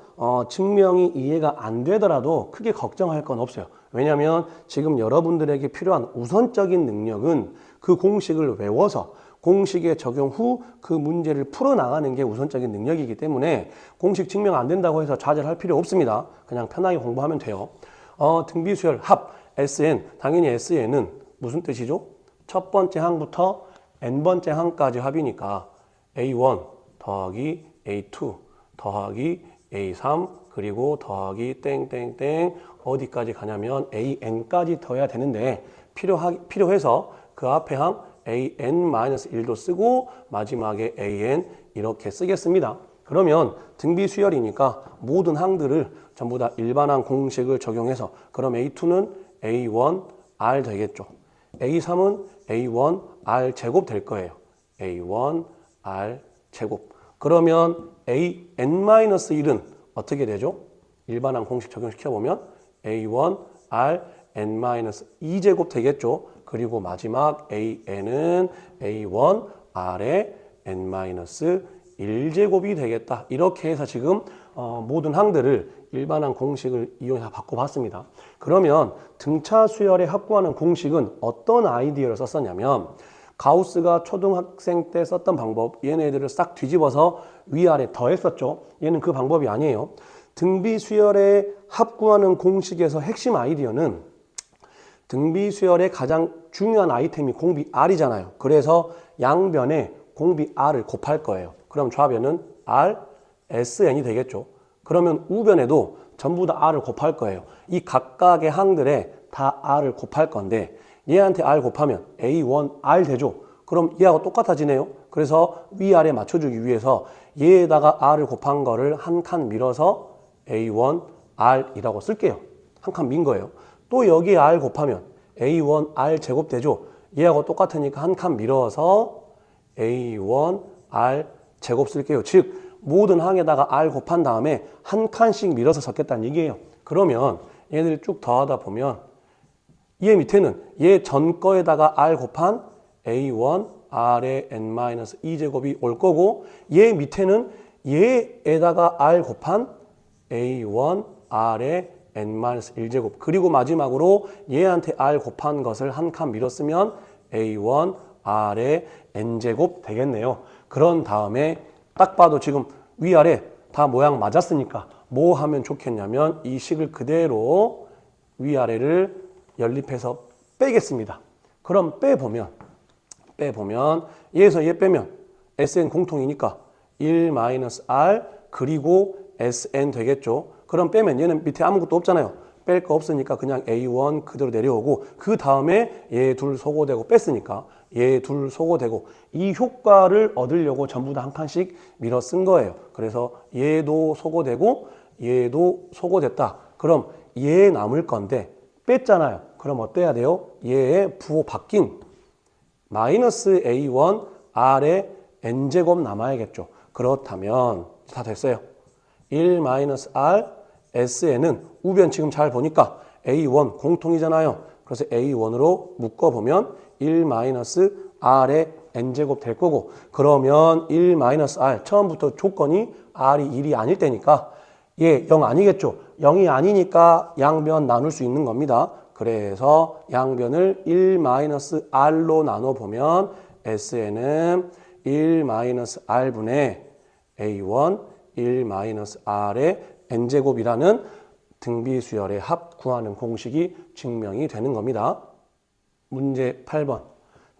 Speaker 1: 증명이 이해가 안 되더라도 크게 걱정할 건 없어요. 왜냐하면 지금 여러분들에게 필요한 우선적인 능력은 그 공식을 외워서 공식에 적용 후 그 문제를 풀어나가는 게 우선적인 능력이기 때문에 공식 증명 안 된다고 해서 좌절할 필요 없습니다. 그냥 편하게 공부하면 돼요. 등비수열 합 SN, 당연히 SN은 무슨 뜻이죠? 첫 번째 항부터 n번째 항까지 합이니까 A1 더하기 A2 더하기 A3 그리고 더하기 땡땡땡 어디까지 가냐면 AN까지 더해야 되는데 필요해서 그 앞에 항 AN-1도 쓰고 마지막에 AN 이렇게 쓰겠습니다. 그러면 등비 수열이니까 모든 항들을 전부 다 일반항 공식을 적용해서 그럼 A2는 A1R 되겠죠. A3은 A1R 제곱 될 거예요. A1R 제곱. 그러면 AN-1은 어떻게 되죠? 일반항 공식 적용시켜보면 A1R N-2제곱 되겠죠. 그리고 마지막 AN은 A1R의 N-1제곱이 되겠다. 이렇게 해서 지금 모든 항들을 일반항 공식을 이용해서 바꿔봤습니다. 그러면 등차 수열의 합구하는 공식은 어떤 아이디어를 썼었냐면 가우스가 초등학생 때 썼던 방법 얘네들을 싹 뒤집어서 위아래 더했었죠. 얘는 그 방법이 아니에요. 등비 수열의 합구하는 공식에서 핵심 아이디어는 등비 수열의 가장 중요한 아이템이 공비 R이잖아요. 그래서 양변에 공비 R을 곱할 거예요. 그럼 좌변은 R, SN이 되겠죠. 그러면 우변에도 전부 다 R을 곱할 거예요. 이 각각의 항들에 다 R을 곱할 건데 얘한테 R 곱하면 A1R 되죠. 그럼 얘하고 똑같아지네요. 그래서 위아래 맞춰주기 위해서 얘에다가 R을 곱한 거를 한 칸 밀어서 A1R이라고 쓸게요. 한 칸 민 거예요. 또 여기에 R 곱하면 A1R 제곱 되죠. 얘하고 똑같으니까 한 칸 밀어서 A1R 제곱 쓸게요. 즉 모든 항에다가 R 곱한 다음에 한 칸씩 밀어서 적겠다는 얘기예요. 그러면 얘네들 쭉 더하다 보면 얘 밑에는 얘 전 거에다가 R 곱한 A1R의 N-2제곱이 올 거고 얘 밑에는 얘에다가 R 곱한 A1R의 N-1제곱 그리고 마지막으로 얘한테 R 곱한 것을 한 칸 밀었으면 A1R의 N제곱 되겠네요. 그런 다음에 딱 봐도 지금 위아래 다 모양 맞았으니까 뭐 하면 좋겠냐면 이 식을 그대로 위아래를 연립해서 빼겠습니다. 그럼 빼보면 얘에서 얘 빼면 SN 공통이니까 1-R 그리고 SN 되겠죠. 그럼 빼면 얘는 밑에 아무것도 없잖아요. 뺄 거 없으니까 그냥 A1 그대로 내려오고 그 다음에 얘 둘 소거되고 뺐으니까 얘 둘 소거되고 이 효과를 얻으려고 전부 다 한 칸씩 밀어 쓴 거예요. 그래서 얘도 소거되고 얘도 소거됐다. 그럼 얘 남을 건데 뺐잖아요. 그럼 어때야 돼요? 얘의 부호 바뀐 마이너스 A1 R의 N제곱 남아야겠죠. 그렇다면 다 됐어요. 1-R SN은 우변 지금 잘 보니까 A1 공통이잖아요. 그래서 A1으로 묶어보면 1-R의 N제곱 될 거고 그러면 1-R 처음부터 조건이 R이 1이 아닐 때니까 얘 0 아니겠죠. 0이 아니니까 양변 나눌 수 있는 겁니다. 그래서 양변을 1-R로 나눠보면 SN은 1-R분의 A1 1-R의 N제곱이라는 등비수열의 합 구하는 공식이 증명이 되는 겁니다. 문제 8번.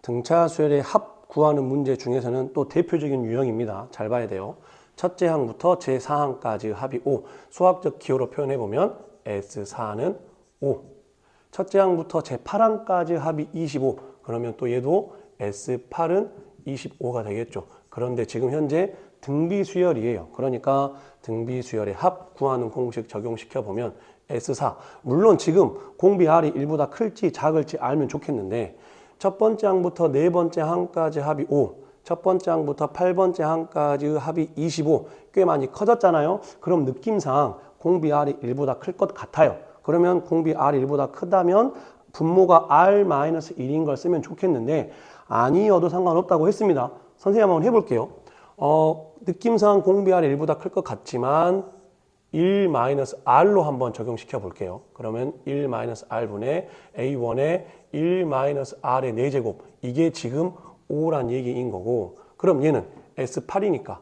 Speaker 1: 등차수열의 합 구하는 문제 중에서는 또 대표적인 유형입니다. 잘 봐야 돼요. 첫째 항부터 제4항까지 합이 5. 수학적 기호로 표현해보면 S4는 5. 첫째 항부터 제8항까지 합이 25. 그러면 또 얘도 S8은 25가 되겠죠. 그런데 지금 현재 등비수열이에요. 그러니까 등비수열의 합 구하는 공식 적용시켜보면 S4. 물론 지금 공비 R이 1보다 클지 작을지 알면 좋겠는데 첫 번째 항부터 네 번째 항까지 합이 5. 첫 번째 항부터 8번째 항까지 합이 25. 꽤 많이 커졌잖아요. 그럼 느낌상 공비 R이 1보다 클 것 같아요. 그러면 공비 R이 1보다 크다면 분모가 R-1인 걸 쓰면 좋겠는데 아니어도 상관없다고 했습니다. 선생님 한번 해볼게요. 느낌상 공비 R이 1보다 클 것 같지만 1-R로 한번 적용시켜 볼게요. 그러면 1-R분의 A1의 1-R의 4제곱 이게 지금 5란 얘기인 거고 그럼 얘는 S8이니까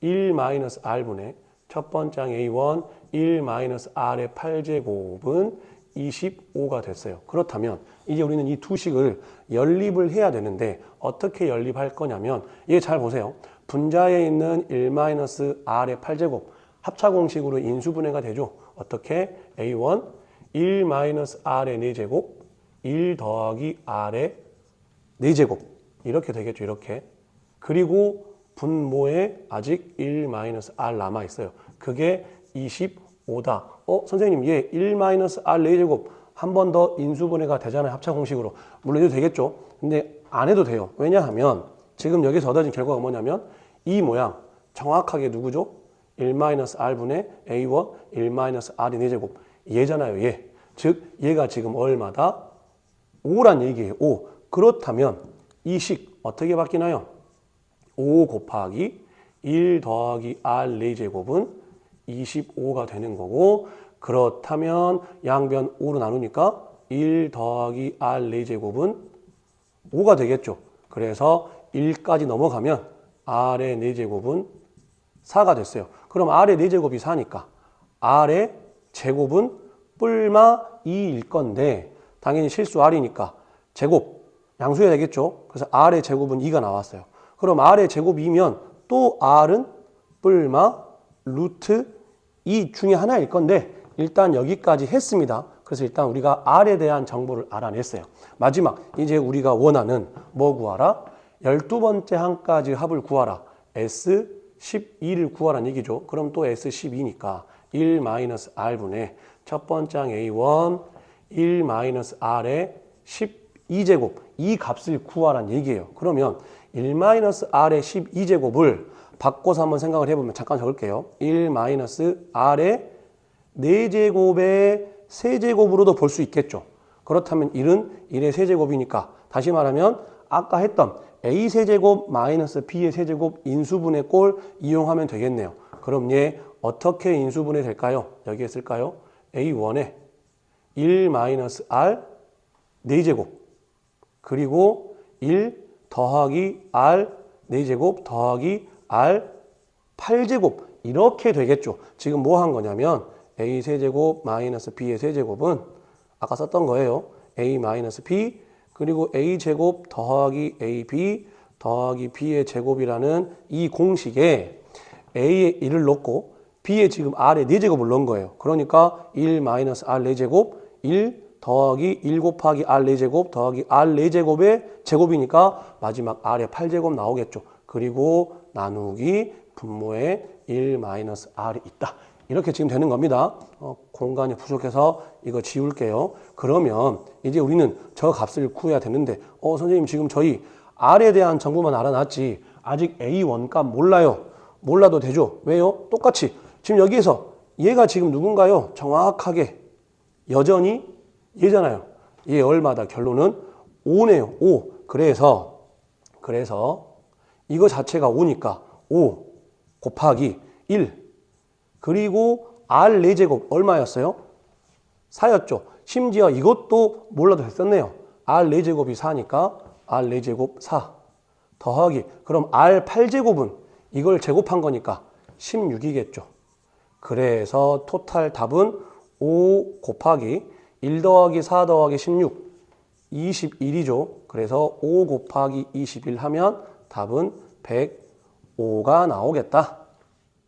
Speaker 1: 1-R분의 첫 번째 항 A1 1-R의 8제곱은 25가 됐어요. 그렇다면 이제 우리는 이 두 식을 연립을 해야 되는데 어떻게 연립할 거냐면 얘 잘 보세요. 분자에 있는 1-r의 8제곱 합차공식으로 인수분해가 되죠. 어떻게? A1 1-r의 4제곱 1 더하기 r의 4제곱 이렇게 되겠죠. 이렇게. 그리고 분모에 아직 1-r 남아있어요. 그게 25다. 선생님 얘 1-r 4제곱 한 번 더 인수분해가 되잖아요. 합차공식으로. 물론 해도 되겠죠. 근데 안 해도 돼요. 왜냐하면 지금 여기서 얻어진 결과가 뭐냐면 이 모양 정확하게 누구죠? 1-r분의 a1 1-r의 4제곱 얘잖아요. 얘. 즉 얘가 지금 얼마다? 5란 얘기예요. 5. 그렇다면 이 식 어떻게 바뀌나요? 5 곱하기 1 더하기 r 4제곱은 25가 되는 거고 그렇다면 양변 5로 나누니까 1 더하기 r 4제곱은 5가 되겠죠. 그래서 1까지 넘어가면 r의 4제곱은 4가 됐어요. 그럼 r의 4제곱이 4니까 r의 제곱은 뿔마 2일 건데 당연히 실수 r이니까 제곱 양수해야 되겠죠. 그래서 r의 제곱은 2가 나왔어요. 그럼 r의 제곱이 2면 또 r은 뿔마 루트 2 중에 하나일 건데 일단 여기까지 했습니다. 그래서 일단 우리가 r에 대한 정보를 알아냈어요. 마지막 이제 우리가 원하는 뭐 구하라? 12번째 항까지 합을 구하라. S12를 구하라는 얘기죠. 그럼 또 S12니까 1-r분의 첫 번째 항 A1 1-r의 12제곱 이 값을 구하라는 얘기예요. 그러면 1-r의 12제곱을 바꿔서 한번 생각을 해보면 잠깐 적을게요. 1-r의 4제곱의 세제곱으로도 볼 수 있겠죠. 그렇다면 1은 1의 세제곱이니까 다시 말하면 아까 했던 a 세제곱 마이너스 b의 세제곱 인수분해 꼴 이용하면 되겠네요. 그럼 얘 어떻게 인수분해 될까요? 여기에 쓸까요? a1에 1-r 4제곱 그리고 1 더하기 r 4제곱 더하기 r 8제곱 이렇게 되겠죠. 지금 뭐 한 거냐면 a 세제곱 마이너스 b의 세제곱은 아까 썼던 거예요. a 마이너스 b 그리고 a제곱 더하기 ab 더하기 b의 제곱이라는 이 공식에 a에 1을 넣고 b에 지금 r의 4제곱을 넣은 거예요. 그러니까 1-r 4제곱 1 더하기 1 곱하기 r 4제곱 더하기 r 4제곱의 제곱이니까 마지막 r의 8제곱 나오겠죠. 그리고 나누기 분모에 1-r이 있다. 이렇게 지금 되는 겁니다. 공간이 부족해서 이거 지울게요. 그러면 이제 우리는 저 값을 구해야 되는데 선생님 지금 저희 r에 대한 정보만 알아놨지 아직 a1 값 몰라요. 몰라도 되죠. 왜요? 똑같이 지금 여기에서 얘가 지금 누군가요? 정확하게 여전히 얘잖아요. 얘 얼마다? 결론은 5네요. 5. 그래서 이거 자체가 5니까 5 곱하기 1 그리고 r 4제곱 얼마였어요? 4였죠. 심지어 이것도 몰라도 됐었네요. r 4제곱이 4니까 r 4제곱 4 더하기 그럼 r 8제곱은 이걸 제곱한 거니까 16이겠죠. 그래서 토탈 답은 5 곱하기 1 더하기 4 더하기 16 21이죠. 그래서 5 곱하기 21 하면 답은 105가 나오겠다.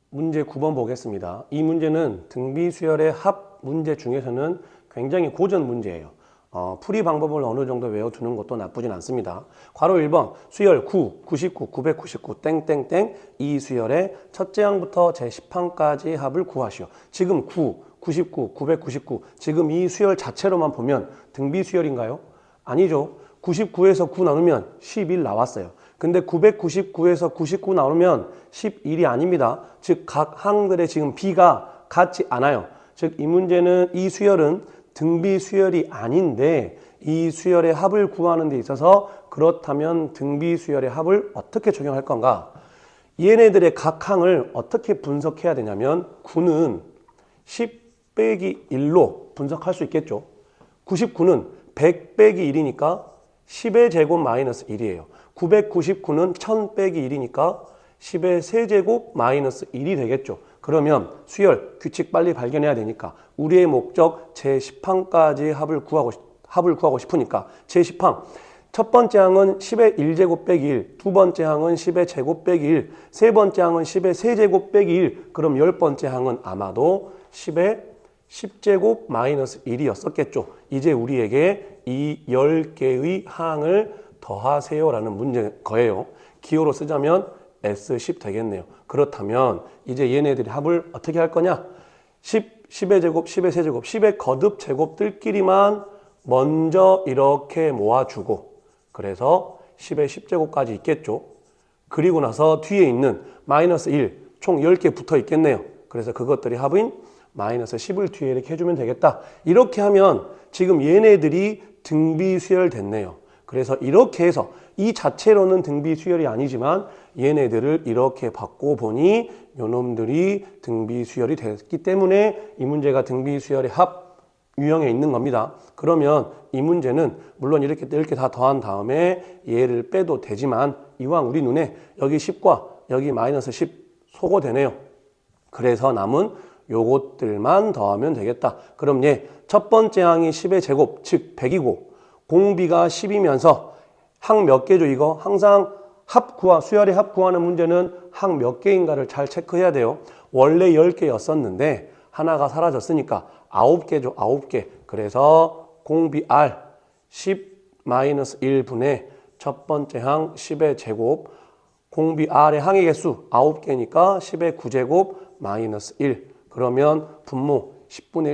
Speaker 1: 문제 9번 보겠습니다. 이 문제는 등비수열의 합 문제 중에서는 굉장히 고전 문제예요. 풀이 방법을 어느 정도 외워두는 것도 나쁘진 않습니다. 괄호 1번 수열 9, 99, 999 땡땡땡 이 수열의 첫째 항부터 제10항까지 합을 구하시오. 지금 9, 99, 999 지금 이 수열 자체로만 보면 등비수열인가요? 아니죠. 99에서 9 나누면 11 나왔어요. 근데 999에서 99 나오면 11이 아닙니다. 즉 각 항들의 지금 비가 같지 않아요. 즉 이 문제는 이 수열은 등비 수열이 아닌데 이 수열의 합을 구하는 데 있어서 그렇다면 등비 수열의 합을 어떻게 적용할 건가? 얘네들의 각 항을 어떻게 분석해야 되냐면 9는 10 빼기 1로 분석할 수 있겠죠. 99는 100 빼기 1이니까 10의 제곱 마이너스 1이에요. 999는 1000 빼기 1이니까 10의 세제곱 마이너스 1이 되겠죠. 그러면 수열, 규칙 빨리 발견해야 되니까 우리의 목적 제10항까지 합을 구하고 싶으니까 제10항 첫 번째 항은 10의 1제곱 빼기 1, 두 번째 항은 10의 제곱 빼기 1, 세 번째 항은 10의 세제곱 빼기 1, 그럼 10번째 항은 아마도 10의 10제곱 마이너스 1이었었겠죠. 이제 우리에게 이 10개의 항을 더하세요라는 문제 거예요. 기호로 쓰자면 S10 되겠네요. 그렇다면 이제 얘네들이 합을 어떻게 할 거냐? 10, 10의 제곱, 10의 세제곱, 10의 거듭 제곱들끼리만 먼저 이렇게 모아주고 그래서 10의 10제곱까지 있겠죠. 그리고 나서 뒤에 있는 마이너스 1, 총 10개 붙어 있겠네요. 그래서 그것들이 합인 마이너스 10을 뒤에 이렇게 해주면 되겠다. 이렇게 하면 지금 얘네들이 등비 수열됐네요. 그래서 이렇게 해서 이 자체로는 등비 수열이 아니지만 얘네들을 이렇게 바꿔보니 요놈들이 등비 수열이 됐기 때문에 이 문제가 등비 수열의 합 유형에 있는 겁니다. 그러면 이 문제는 물론 이렇게 다 더한 다음에 얘를 빼도 되지만 이왕 우리 눈에 여기 10과 여기 마이너스 10 소거되네요. 그래서 남은 요것들만 더하면 되겠다. 그럼 얘 첫 번째 항이 10의 제곱 즉 100이고 공비가 10이면서 항 몇 개죠 이거? 항상 수열의 합 구하는 문제는 항 몇 개인가를 잘 체크해야 돼요. 원래 10개였었는데 하나가 사라졌으니까 9개죠. 9개. 그래서 공비 R 10-1분의 첫 번째 항 10의 제곱 공비 R의 항의 개수 9개니까 10의 9제곱 마이너스 1. 그러면 분모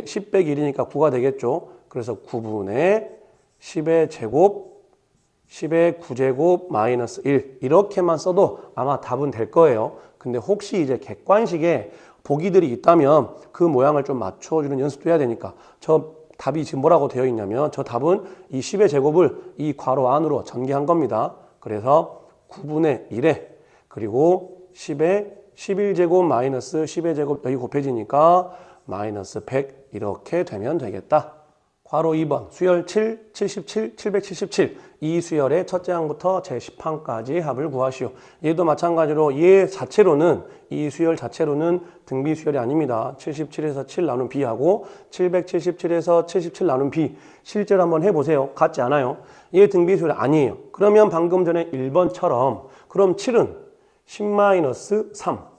Speaker 1: 10 빼기 1이니까 9가 되겠죠. 그래서 9분의 10의 제곱 10의 9제곱 마이너스 1 이렇게만 써도 아마 답은 될 거예요. 근데 혹시 이제 객관식에 보기들이 있다면 그 모양을 좀 맞춰주는 연습도 해야 되니까 저 답이 지금 뭐라고 되어 있냐면 저 답은 이 10의 제곱을 이 괄호 안으로 전개한 겁니다. 그래서 9분의 1에 그리고 10의 11제곱 마이너스 10의 제곱 여기 곱해지니까 마이너스 100 이렇게 되면 되겠다. 괄호 2번 수열 7, 77, 777 이 수열의 첫째 항부터 제10항까지 합을 구하시오. 얘도 마찬가지로 얘 자체로는 이 수열 자체로는 등비 수열이 아닙니다. 77에서 7 나눈 b하고 777에서 77 나눈 b 실제로 한번 해보세요. 같지 않아요. 얘 등비 수열이 아니에요. 그러면 방금 전에 1번처럼 그럼 7은 10-3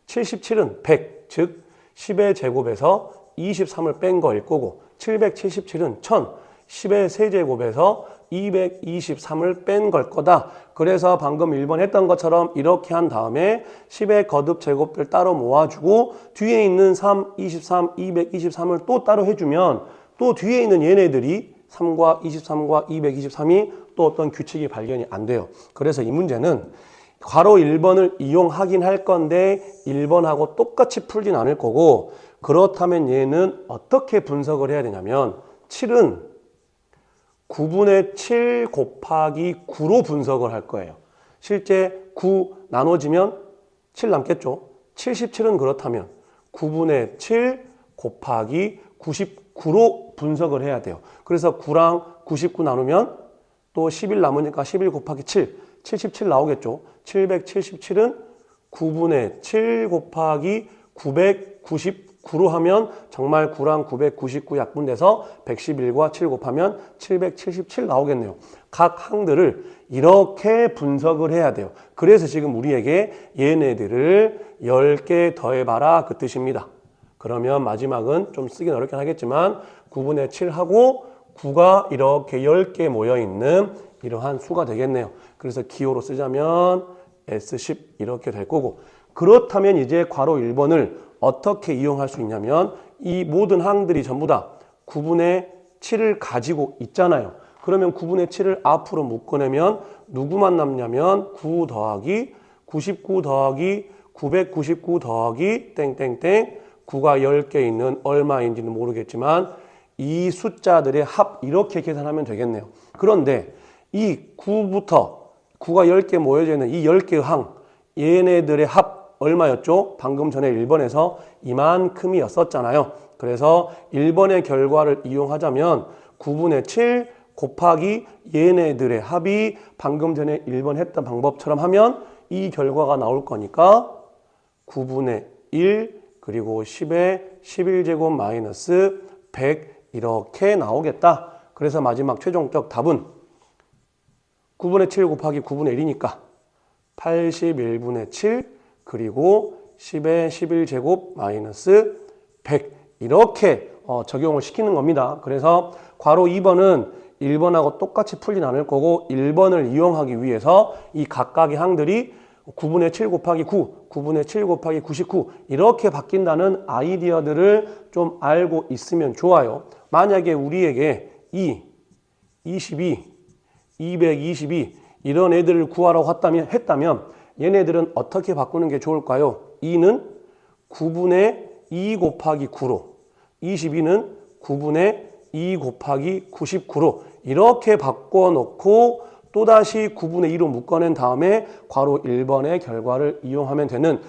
Speaker 1: 77은 100 즉 10의 제곱에서 23을 뺀 거일 거고 777은 1000 10의 세제곱에서 223을 뺀 걸 거다. 그래서 방금 1번 했던 것처럼 이렇게 한 다음에 10의 거듭 제곱들 따로 모아주고 뒤에 있는 3, 23, 223을 또 따로 해주면 또 뒤에 있는 얘네들이 3과 23과 223이 또 어떤 규칙이 발견이 안 돼요. 그래서 이 문제는 괄호 1번을 이용하긴 할 건데 1번하고 똑같이 풀진 않을 거고 그렇다면 얘는 어떻게 분석을 해야 되냐면 7은 9분의 7 곱하기 9로 분석을 할 거예요. 실제 9 나눠지면 7 남겠죠. 77은 그렇다면 9분의 7 곱하기 99로 분석을 해야 돼요. 그래서 9랑 99 나누면 또 11 남으니까 11 곱하기 7, 77 나오겠죠. 777은 9분의 7 곱하기 999로 하면 정말 9랑 999 약분돼서 111과 7 곱하면 777 나오겠네요. 각 항들을 이렇게 분석을 해야 돼요. 그래서 지금 우리에게 얘네들을 10개 더해봐라 그 뜻입니다. 그러면 마지막은 좀 쓰긴 어렵긴 하겠지만 9분의 7하고 9가 이렇게 10개 모여있는 이러한 수가 되겠네요. 그래서 기호로 쓰자면 S10 이렇게 될 거고 그렇다면 이제 괄호 1번을 어떻게 이용할 수 있냐면 이 모든 항들이 전부 다 9분의 7을 가지고 있잖아요. 그러면 9분의 7을 앞으로 묶어내면 누구만 남냐면 9 더하기 99 더하기 999 더하기 땡땡땡 9가 10개 있는 얼마인지는 모르겠지만 이 숫자들의 합 이렇게 계산하면 되겠네요. 그런데 이 9부터 9가 10개 모여져 있는 이 10개의 항 얘네들의 합 얼마였죠? 방금 전에 1번에서 이만큼이었었잖아요. 그래서 1번의 결과를 이용하자면 9분의 7 곱하기 얘네들의 합이 방금 전에 1번 했던 방법처럼 하면 이 결과가 나올 거니까 9분의 1 그리고 10의 11제곱 마이너스 100 이렇게 나오겠다. 그래서 마지막 최종적 답은 9분의 7 곱하기 9분의 1이니까 81분의 7 그리고 10의 11제곱 마이너스 100 이렇게 적용을 시키는 겁니다. 그래서 괄호 2번은 1번하고 똑같이 풀진 않을 거고 1번을 이용하기 위해서 이 각각의 항들이 9분의 7 곱하기 9, 9분의 7 곱하기 99 이렇게 바뀐다는 아이디어들을 좀 알고 있으면 좋아요. 만약에 우리에게 2, 22, 222 이런 애들을 구하라고 했다면 얘네들은 어떻게 바꾸는 게 좋을까요? 2는 9분의 2 곱하기 9로 22는 9분의 2 곱하기 99로 이렇게 바꿔놓고 또다시 9분의 2로 묶어낸 다음에 괄호 1번의 결과를 이용하면 되는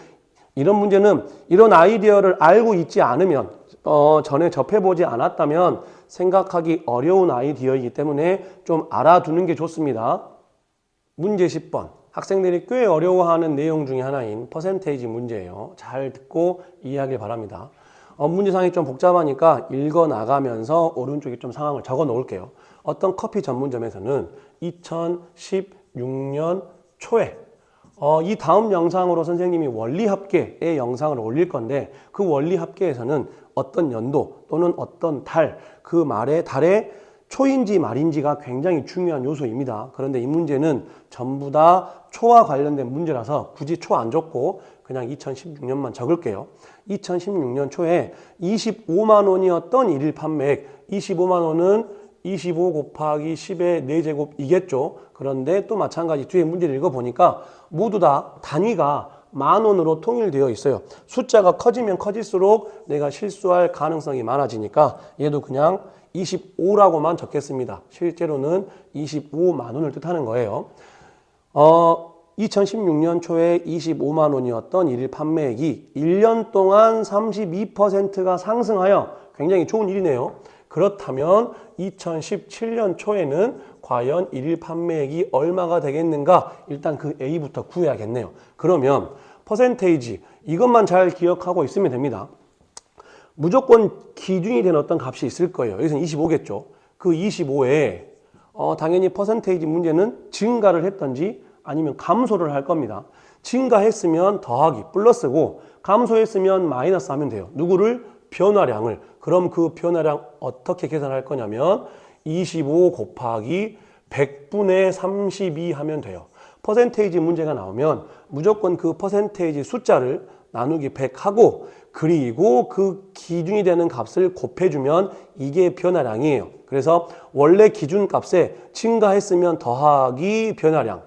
Speaker 1: 이런 문제는 이런 아이디어를 알고 있지 않으면 전에 접해보지 않았다면 생각하기 어려운 아이디어이기 때문에 좀 알아두는 게 좋습니다. 문제 10번. 학생들이 꽤 어려워하는 내용 중에 하나인 퍼센테이지 문제예요. 잘 듣고 이해하길 바랍니다. 문제상이 좀 복잡하니까 읽어 나가면서 오른쪽에 좀 상황을 적어 놓을게요. 어떤 커피 전문점에서는 2016년 초에 이 다음 영상으로 선생님이 원리합계의 영상을 올릴 건데 그 원리합계에서는 어떤 연도 또는 어떤 달, 그 말의 달의 초인지 말인지가 굉장히 중요한 요소입니다. 그런데 이 문제는 전부 다 초와 관련된 문제라서 굳이 초 안 적고 그냥 2016년만 적을게요. 2016년 초에 25만 원이었던 일일 판매액, 25만 원은 25 곱하기 10의 4제곱이겠죠. 그런데 또 마찬가지 뒤에 문제를 읽어보니까 모두 다 단위가 만 원으로 통일되어 있어요. 숫자가 커지면 커질수록 내가 실수할 가능성이 많아지니까 얘도 그냥 25라고만 적겠습니다. 실제로는 25만 원을 뜻하는 거예요. 2016년 초에 25만 원이었던 일일 판매액이 1년 동안 32%가 상승하여 굉장히 좋은 일이네요. 그렇다면 2017년 초에는 과연 일일 판매액이 얼마가 되겠는가? 일단 그 A부터 구해야겠네요. 그러면 퍼센테이지 이것만 잘 기억하고 있으면 됩니다. 무조건 기준이 된 어떤 값이 있을 거예요. 여기서는 25겠죠. 그 25에 당연히 퍼센테이지 문제는 증가를 했던지 아니면 감소를 할 겁니다. 증가했으면 더하기 플러스고 감소했으면 마이너스 하면 돼요. 누구를? 변화량을. 그럼 그 변화량 어떻게 계산할 거냐면 25 곱하기 100분의 32 하면 돼요. 퍼센테이지 문제가 나오면 무조건 그 퍼센테이지 숫자를 나누기 100하고 그리고 그 기준이 되는 값을 곱해주면 이게 변화량이에요. 그래서 원래 기준값에 증가했으면 더하기 변화량,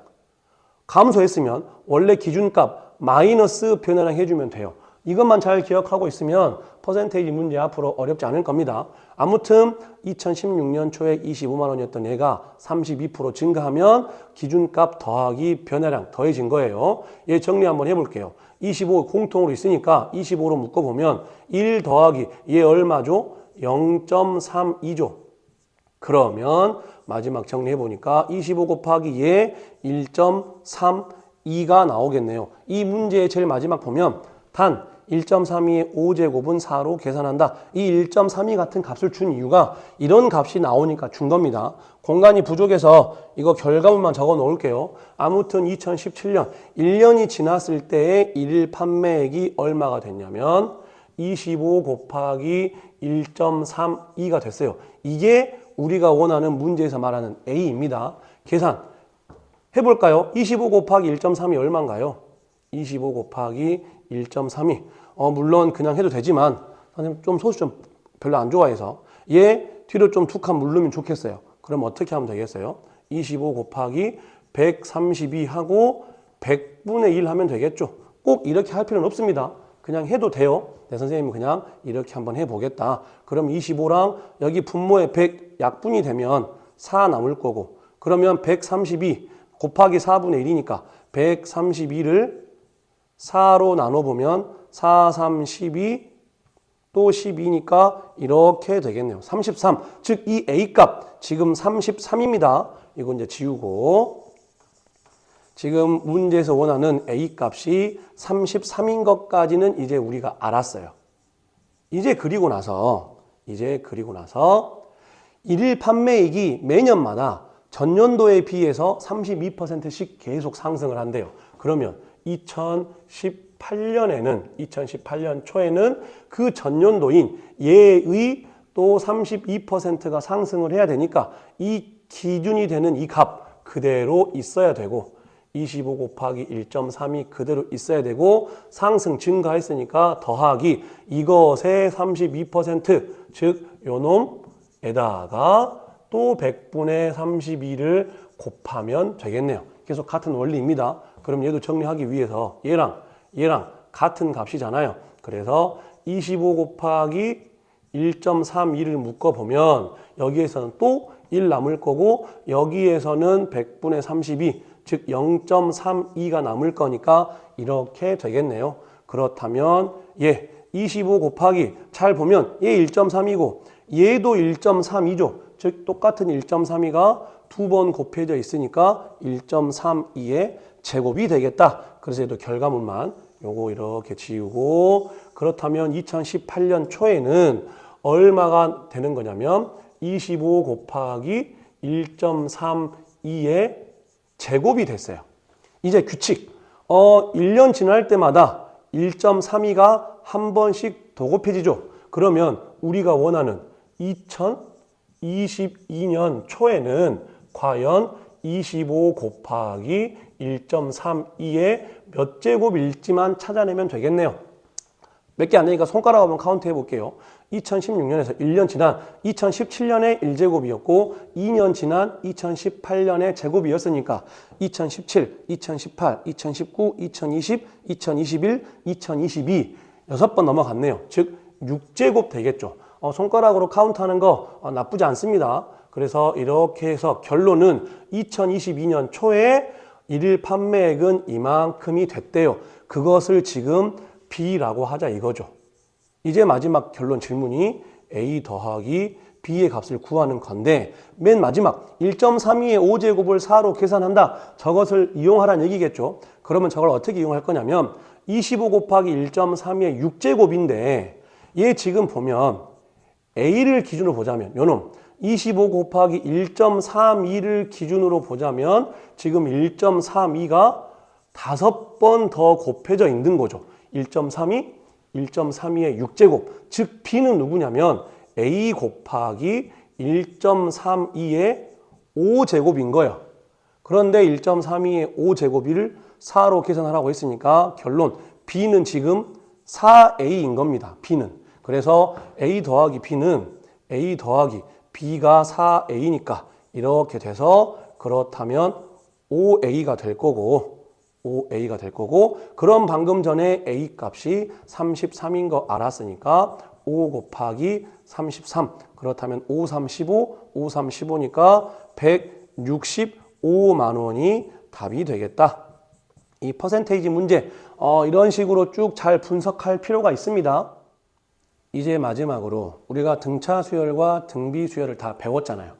Speaker 1: 감소했으면 원래 기준값 마이너스 변화량 해주면 돼요. 이것만 잘 기억하고 있으면 퍼센테이지 문제 앞으로 어렵지 않을 겁니다. 아무튼 2016년 초에 25만 원이었던 얘가 32% 증가하면 기준값 더하기 변화량 더해진 거예요. 얘 정리 한번 해볼게요. 25 공통으로 있으니까 25로 묶어보면 1 더하기 얘 얼마죠? 0.32죠. 그러면 마지막 정리해보니까 25 곱하기 얘 1.32가 나오겠네요. 이 문제의 제일 마지막 보면 단 1.32의 5제곱은 4로 계산한다. 이 1.32 같은 값을 준 이유가 이런 값이 나오니까 준 겁니다. 공간이 부족해서 이거 결과물만 적어 놓을게요. 아무튼 2017년 1년이 지났을 때의 일일 판매액이 얼마가 됐냐면 25 곱하기 1.32가 됐어요. 이게 우리가 원하는 문제에서 말하는 A입니다. 계산 해볼까요? 25 곱하기 1.3이 얼마인가요? 25 곱하기 1.32. 물론 그냥 해도 되지만 선생님 좀 소수 좀 별로 안 좋아해서 얘 뒤로 좀 툭 한 물르면 좋겠어요. 그럼 어떻게 하면 되겠어요? 25 곱하기 132 하고 100분의 1 하면 되겠죠. 꼭 이렇게 할 필요는 없습니다. 그냥 해도 돼요. 네, 선생님은 그냥 이렇게 한번 해보겠다. 그럼 25랑 여기 분모에 100 약분이 되면 4 남을 거고 그러면 132 곱하기 4분의 1이니까 132를 4로 나눠보면 4, 3, 12, 또 12니까 이렇게 되겠네요. 33. 즉, 이 A값 지금 33입니다. 이거 이제 지우고. 지금 문제에서 원하는 A 값이 33인 것까지는 이제 우리가 알았어요. 이제 그리고 나서 일일 판매액이 매년마다 전년도에 비해서 32%씩 계속 상승을 한대요. 그러면 2018년 초에는 그 전년도인 얘의 또 32%가 상승을 해야 되니까 이 기준이 되는 이 값 그대로 있어야 되고 25 곱하기 1.3이 그대로 있어야 되고 상승 증가했으니까 더하기 이것의 32% 즉 요놈에다가 또 100분의 32를 곱하면 되겠네요. 계속 같은 원리입니다. 그럼 얘도 정리하기 위해서 얘랑 같은 값이잖아요. 그래서 25 곱하기 1.32를 묶어보면 여기에서는 또 1 남을 거고 여기에서는 100분의 32 즉 0.32가 남을 거니까 이렇게 되겠네요. 그렇다면 얘 25 곱하기 잘 보면 얘 1.3이고 얘도 1.32죠. 즉 똑같은 1.32가 두 번 곱해져 있으니까 1.32의 제곱이 되겠다. 그래서 얘도 결과물만 요거 이렇게 지우고 그렇다면 2018년 초에는 얼마가 되는 거냐면 25 곱하기 1.32의 제곱이 됐어요. 이제 규칙. 1년 지날 때마다 1.32가 한 번씩 더 곱해지죠. 그러면 우리가 원하는 2022년 초에는 과연 25 곱하기 1.32의 몇 제곱일지만 찾아내면 되겠네요. 몇 개 안 되니까 손가락 한번 카운트 해볼게요. 2016년에서 1년 지난 2017년에 1제곱이었고 2년 지난 2018년에 제곱이었으니까 2017, 2018, 2019, 2020, 2021, 2022 6번 넘어갔네요. 즉 6제곱 되겠죠. 손가락으로 카운트하는 거 나쁘지 않습니다. 그래서 이렇게 해서 결론은 2022년 초에 일일 판매액은 이만큼이 됐대요. 그것을 지금 B라고 하자 이거죠. 이제 마지막 결론 질문이 A 더하기 B의 값을 구하는 건데 맨 마지막 1.32의 5제곱을 4로 계산한다. 저것을 이용하라는 얘기겠죠. 그러면 저걸 어떻게 이용할 거냐면 25 곱하기 1.32의 6제곱인데 얘 지금 보면 A를 기준으로 보자면 요놈 25 곱하기 1.32를 기준으로 보자면 지금 1.32가 5번 더 곱해져 있는 거죠. 1.32, 1.32의 6제곱. 즉 B는 누구냐면 A 곱하기 1.32의 5제곱인 거예요. 그런데 1.32의 5제곱을 4로 계산하라고 했으니까 결론 B는 지금 4A인 겁니다. B는. 그래서 A 더하기 B는 A 더하기 B가 4A니까 이렇게 돼서 그렇다면 5A가 될 거고 그럼 방금 전에 A 값이 33인 거 알았으니까 5 곱하기 33 그렇다면 5, 35, 5, 35니까 165만 원이 답이 되겠다. 이 퍼센테이지 문제 이런 식으로 쭉 잘 분석할 필요가 있습니다. 이제 마지막으로 우리가 등차 수열과 등비 수열을 다 배웠잖아요.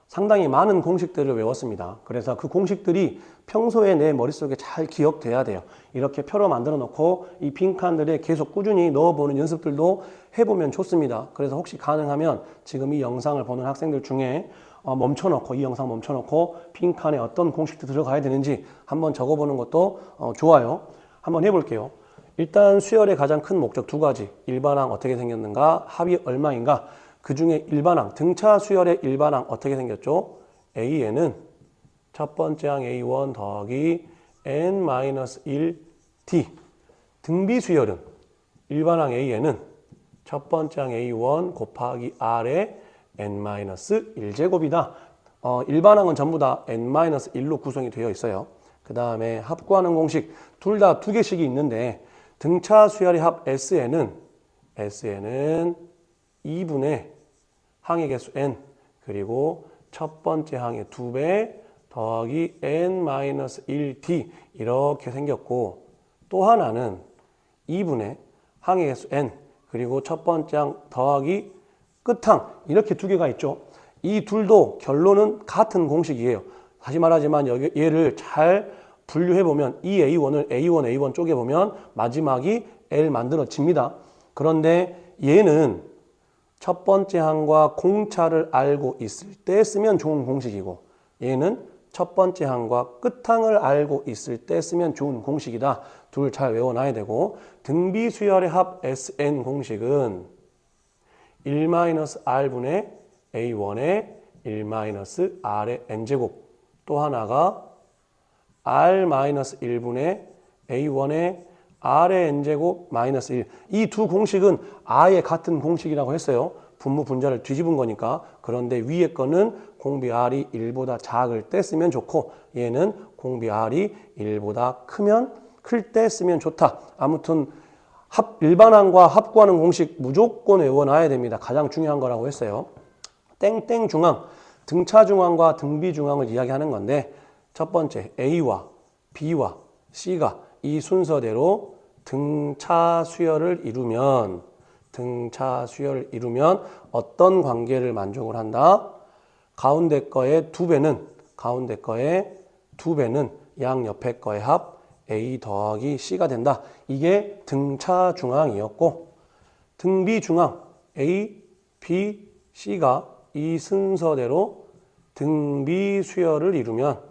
Speaker 1: 상당히 많은 공식들을 외웠습니다. 그래서 그 공식들이 평소에 내 머릿속에 잘 기억돼야 돼요. 이렇게 표로 만들어 놓고 이 빈칸들에 계속 꾸준히 넣어보는 연습들도 해보면 좋습니다. 그래서 혹시 가능하면 지금 이 영상을 보는 학생들 중에 이 영상 멈춰놓고 빈칸에 어떤 공식도 들어가야 되는지 한번 적어보는 것도 좋아요. 한번 해볼게요. 일단 수열의 가장 큰 목적 두 가지. 일반항 어떻게 생겼는가, 합이 얼마인가. 그 중에 일반항, 등차 수열의 일반항 어떻게 생겼죠? A에는 첫 번째 항 A1 더하기 N-1D. 등비 수열은 일반항 A에는 첫 번째 항 A1 곱하기 R의 N-1제곱이다. 일반항은 전부 다 N-1로 구성이 되어 있어요. 그 다음에 합구하는 공식 둘 다 두 개씩이 있는데 등차 수열의 합 S에는 2분의 항의 개수 n 그리고 첫 번째 항의 2배 더하기 n-1d 이렇게 생겼고 또 하나는 2분의 항의 개수 n 그리고 첫 번째 항 더하기 끝항 이렇게 두 개가 있죠. 이 둘도 결론은 같은 공식이에요. 다시 말하지만 얘를 잘 분류해보면 이 A1을 A1, A1 쪼개보면 마지막이 L 만들어집니다. 그런데 얘는 첫 번째 항과 공차를 알고 있을 때 쓰면 좋은 공식이고 얘는 첫 번째 항과 끝항을 알고 있을 때 쓰면 좋은 공식이다. 둘 잘 외워놔야 되고 등비수열의 합 SN 공식은 1-R분의 A1의 1-R의 N제곱 또 하나가 R-1분의 A1의 R의 N제곱 마이너스 1. 이 두 공식은 아예 같은 공식이라고 했어요. 분모 분자를 뒤집은 거니까. 그런데 위에 거는 공비 R이 1보다 작을 때 쓰면 좋고 얘는 공비 R이 1보다 클 때 쓰면 좋다. 아무튼 일반항과 합구하는 공식 무조건 외워놔야 됩니다. 가장 중요한 거라고 했어요. 땡땡 중항, 등차 중항과 등비 중항을 이야기하는 건데 첫 번째 A와 B와 C가 이 순서대로 등차 수열을 이루면 어떤 관계를 만족을 한다? 가운데 거의 두 배는 양 옆에 거의 합 A 더하기 C가 된다. 이게 등차 중항이었고 등비 중항 A, B, C가 이 순서대로 등비 수열을 이루면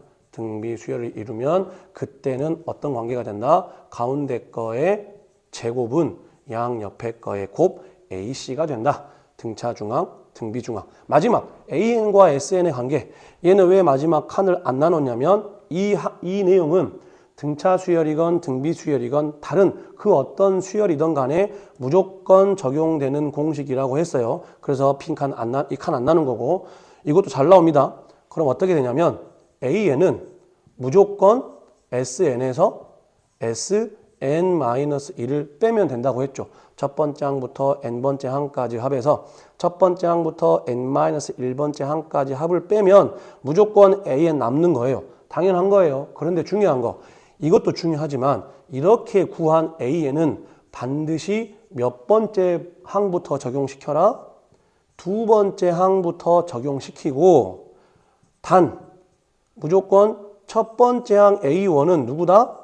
Speaker 1: 그때는 어떤 관계가 된다? 가운데 거의 제곱은 양 옆에 거의 곱 AC가 된다. 등차 중항, 등비 중항. 마지막 AN과 SN의 관계. 얘는 왜 마지막 칸을 안 나눴냐면 이 내용은 등차 수열이건 등비 수열이건 다른 그 어떤 수열이든 간에 무조건 적용되는 공식이라고 했어요. 그래서 이 칸 안 나눈 거고 이것도 잘 나옵니다. 그럼 어떻게 되냐면 AN은 무조건 SN에서 SN-1을 빼면 된다고 했죠. 첫 번째 항부터 n번째 항까지 합해서 첫 번째 항부터 n-1번째 항까지 합을 빼면 무조건 AN 남는 거예요. 당연한 거예요. 그런데 중요한 거, 이것도 중요하지만 이렇게 구한 AN은 반드시 몇 번째 항부터 적용시켜라? 두 번째 항부터 적용시키고 단 무조건 첫 번째 항 A1은 누구다?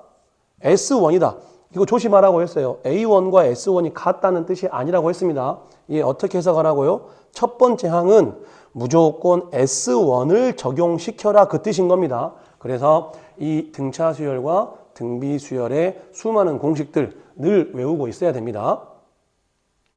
Speaker 1: S1이다. 이거 조심하라고 했어요. A1과 S1이 같다는 뜻이 아니라고 했습니다. 이게 어떻게 해석하라고요? 첫 번째 항은 무조건 S1을 적용시켜라 그 뜻인 겁니다. 그래서 이 등차 수열과 등비 수열의 수많은 공식들 늘 외우고 있어야 됩니다.